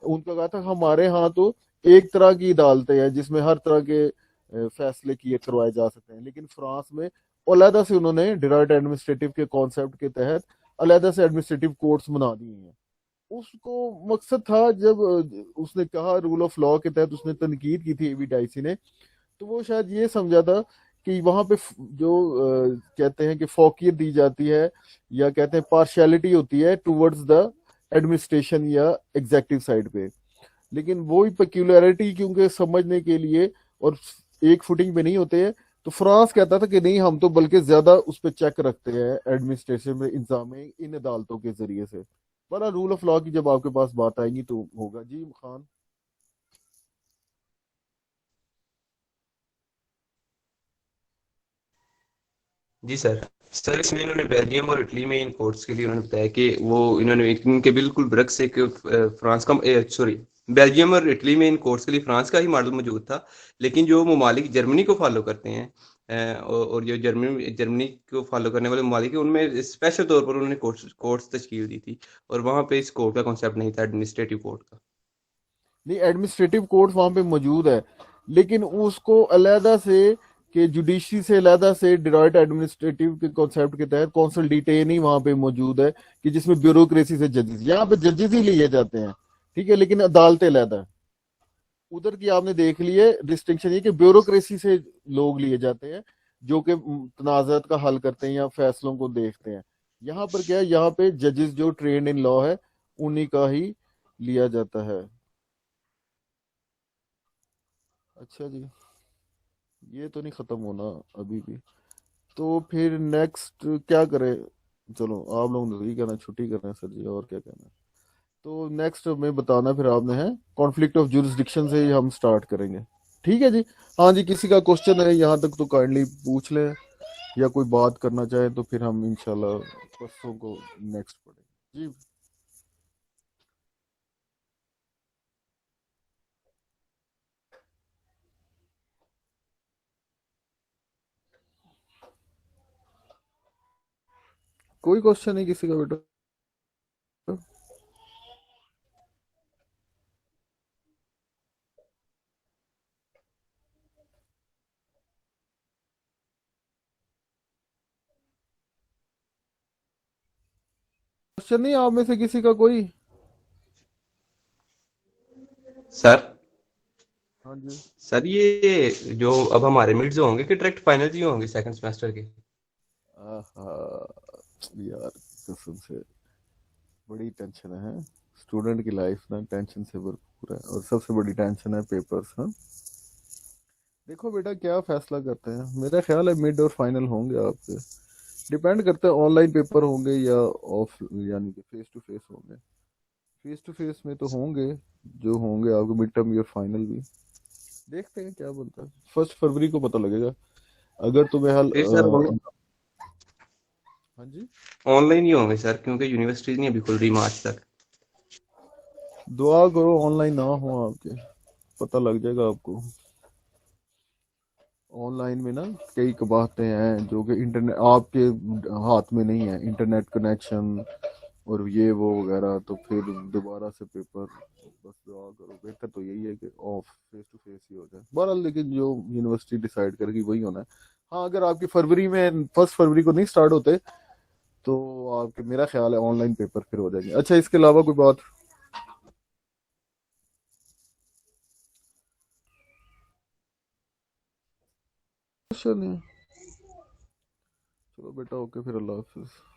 उनका कहा था हमारे यहाँ तो एक तरह की अदालतें हैं जिसमें हर तरह के फैसले किए करवाए जा सकते हैं, लेकिन फ्रांस में अलहदा से उन्होंने डायरेक्ट एडमिनिस्ट्रेटिव के कॉन्सेप्ट के तहत अलहदा से एडमिनिस्ट्रेटिव कोर्ट्स बना दिए हैं। उसको मकसद था, जब उसने कहा रूल ऑफ लॉ के तहत उसने तनकीद की थी एवी डाइसी ने, तो वो शायद ये समझा था कि वहां पे जो कहते हैं कि फौकियत दी जाती है, या कहते हैं पार्शियलिटी होती है टुवर्ड्स द एडमिनिस्ट्रेशन या एग्जेक्टिव साइड पे, लेकिन वो ही पेक्यूलरिटी क्योंकि समझने के लिए और एक फुटिंग पे नहीं होते हैं, तो फ्रांस कहता था कि नहीं, हम तो बल्कि ज्यादा उस पर चेक रखते हैं एडमिनिस्ट्रेशन में, इंतजाम में, इन अदालतों के जरिए से। पर रूल ऑफ लॉ की जब आपके पास बात आएगी तो होगा। जी खान। जी सर। सर इसमें इन्होंने बेल्जियम और इटली में इन कोर्ट्स के लिए उन्होंने बताया कि वो इन्होंने इनके बिल्कुल बरक्स एक फ्रांस का, सॉरी, बेल्जियम और इटली में इन कोर्ट्स के लिए फ्रांस का ही मॉडल मौजूद था, लेकिन जो ममालिक जर्मनी को फॉलो करते हैं, और जो जर्मनी जर्मनी को फॉलो करने वाले ममालिक हैं, उनमें स्पेशल तौर पर उन्होंने कोर्ट्स तश्कील दी थी, और वहाँ पे इस कोर्ट का कॉन्सेप्ट नहीं था एडमिनिस्ट्रेटिव कोर्ट का। नहीं, एडमिनिस्ट्रेटिव कोर्ट वहां पे मौजूद है, लेकिन उसको अलहदा से, कि जुडिशरी से अलहदा से डिराइट एडमिनिस्ट्रेटिव के कॉन्सेप्ट के तहत कौंसल डिटेन ही वहां पे मौजूद है, कि जिसमें ब्यूरोक्रेसी से जजेस, यहाँ पे जजेस ही लिए जाते हैं, ठीक है, लेकिन अदालतें अलहदा है। उधर की आपने देख ली है डिस्टिंक्शन, ये कि ब्यूरोक्रेसी से लोग लिए जाते हैं जो कि तनाज़ात का हल करते हैं या फैसलों को देखते हैं। यहाँ पर क्या है, यहाँ पे जजेस जो ट्रेंड इन लॉ है उन्हीं का ही लिया जाता है। अच्छा जी, ये तो नहीं खत्म होना अभी भी, तो फिर नेक्स्ट क्या करें? चलो आप लोग तो यही कहना छुट्टी कर रहे हैं सर जी, और क्या कहना है? तो नेक्स्ट में बताना फिर आपने है, कॉन्फ्लिक्ट ऑफ जुरिस्डिक्शन से ही हम स्टार्ट करेंगे। ठीक है जी। हाँ जी, किसी का क्वेश्चन है यहाँ तक तो काइंडली पूछ लें, या कोई बात करना चाहे तो फिर हम इंशाल्लाह परसों को नेक्स्ट पढ़ेंगे जी। कोई क्वेश्चन नहीं किसी का बेटा? क्वेश्चन नहीं आप में से किसी का कोई? सर हाँ जी। सर ये जो अब हमारे मिड्स होंगे कि डायरेक्ट फाइनल ही होंगे सेकंड सेमेस्टर के? आहा, यार कसम से बड़ी टेंशन है। स्टूडेंट की लाइफ ना टेंशन से भरपूर है, और सबसे बड़ी टेंशन है पेपर्स। हाँ, देखो बेटा क्या फैसला करते हैं, मेरा ख्याल है मिड और फाइनल होंगे आपके, डिपेंड करता है ऑनलाइन पेपर होंगे या ऑफ, यानी कि फेस टू फेस होंगे। फेस टू फेस में तो होंगे जो होंगे आपके मिड टर्म या फाइनल भी। देखते हैं क्या बनता है, 1 फरवरी को पता लगेगा। अगर तुम्हें हाल फिर सर हाँ जी, ऑनलाइन ही होंगे सर, क्योंकि यूनिवर्सिटीज नहीं अभी खुल रही मार्च तक। दुआ करो ऑनलाइन ना हो आपके, पता लग जाएगा आपको। ऑनलाइन में ना कई कबाहतें हैं जो कि इंटरनेट आपके हाथ में नहीं है, इंटरनेट कनेक्शन और ये वो वगैरह, तो फिर दोबारा से पेपर, बस दुआ करो। बेहतर तो यही है कि ऑफ फेस टू फेस ही हो जाए बहरहाल, लेकिन जो यूनिवर्सिटी डिसाइड करेगी वही होना है। हाँ, अगर आपकी फरवरी में 1 फरवरी को नहीं स्टार्ट होते तो आपके, मेरा ख्याल है ऑनलाइन पेपर फिर हो जाएंगे। अच्छा, इसके अलावा कोई बात? क्वेश्चन है। चलो बेटा, ओके, फिर अल्लाह हाफिज।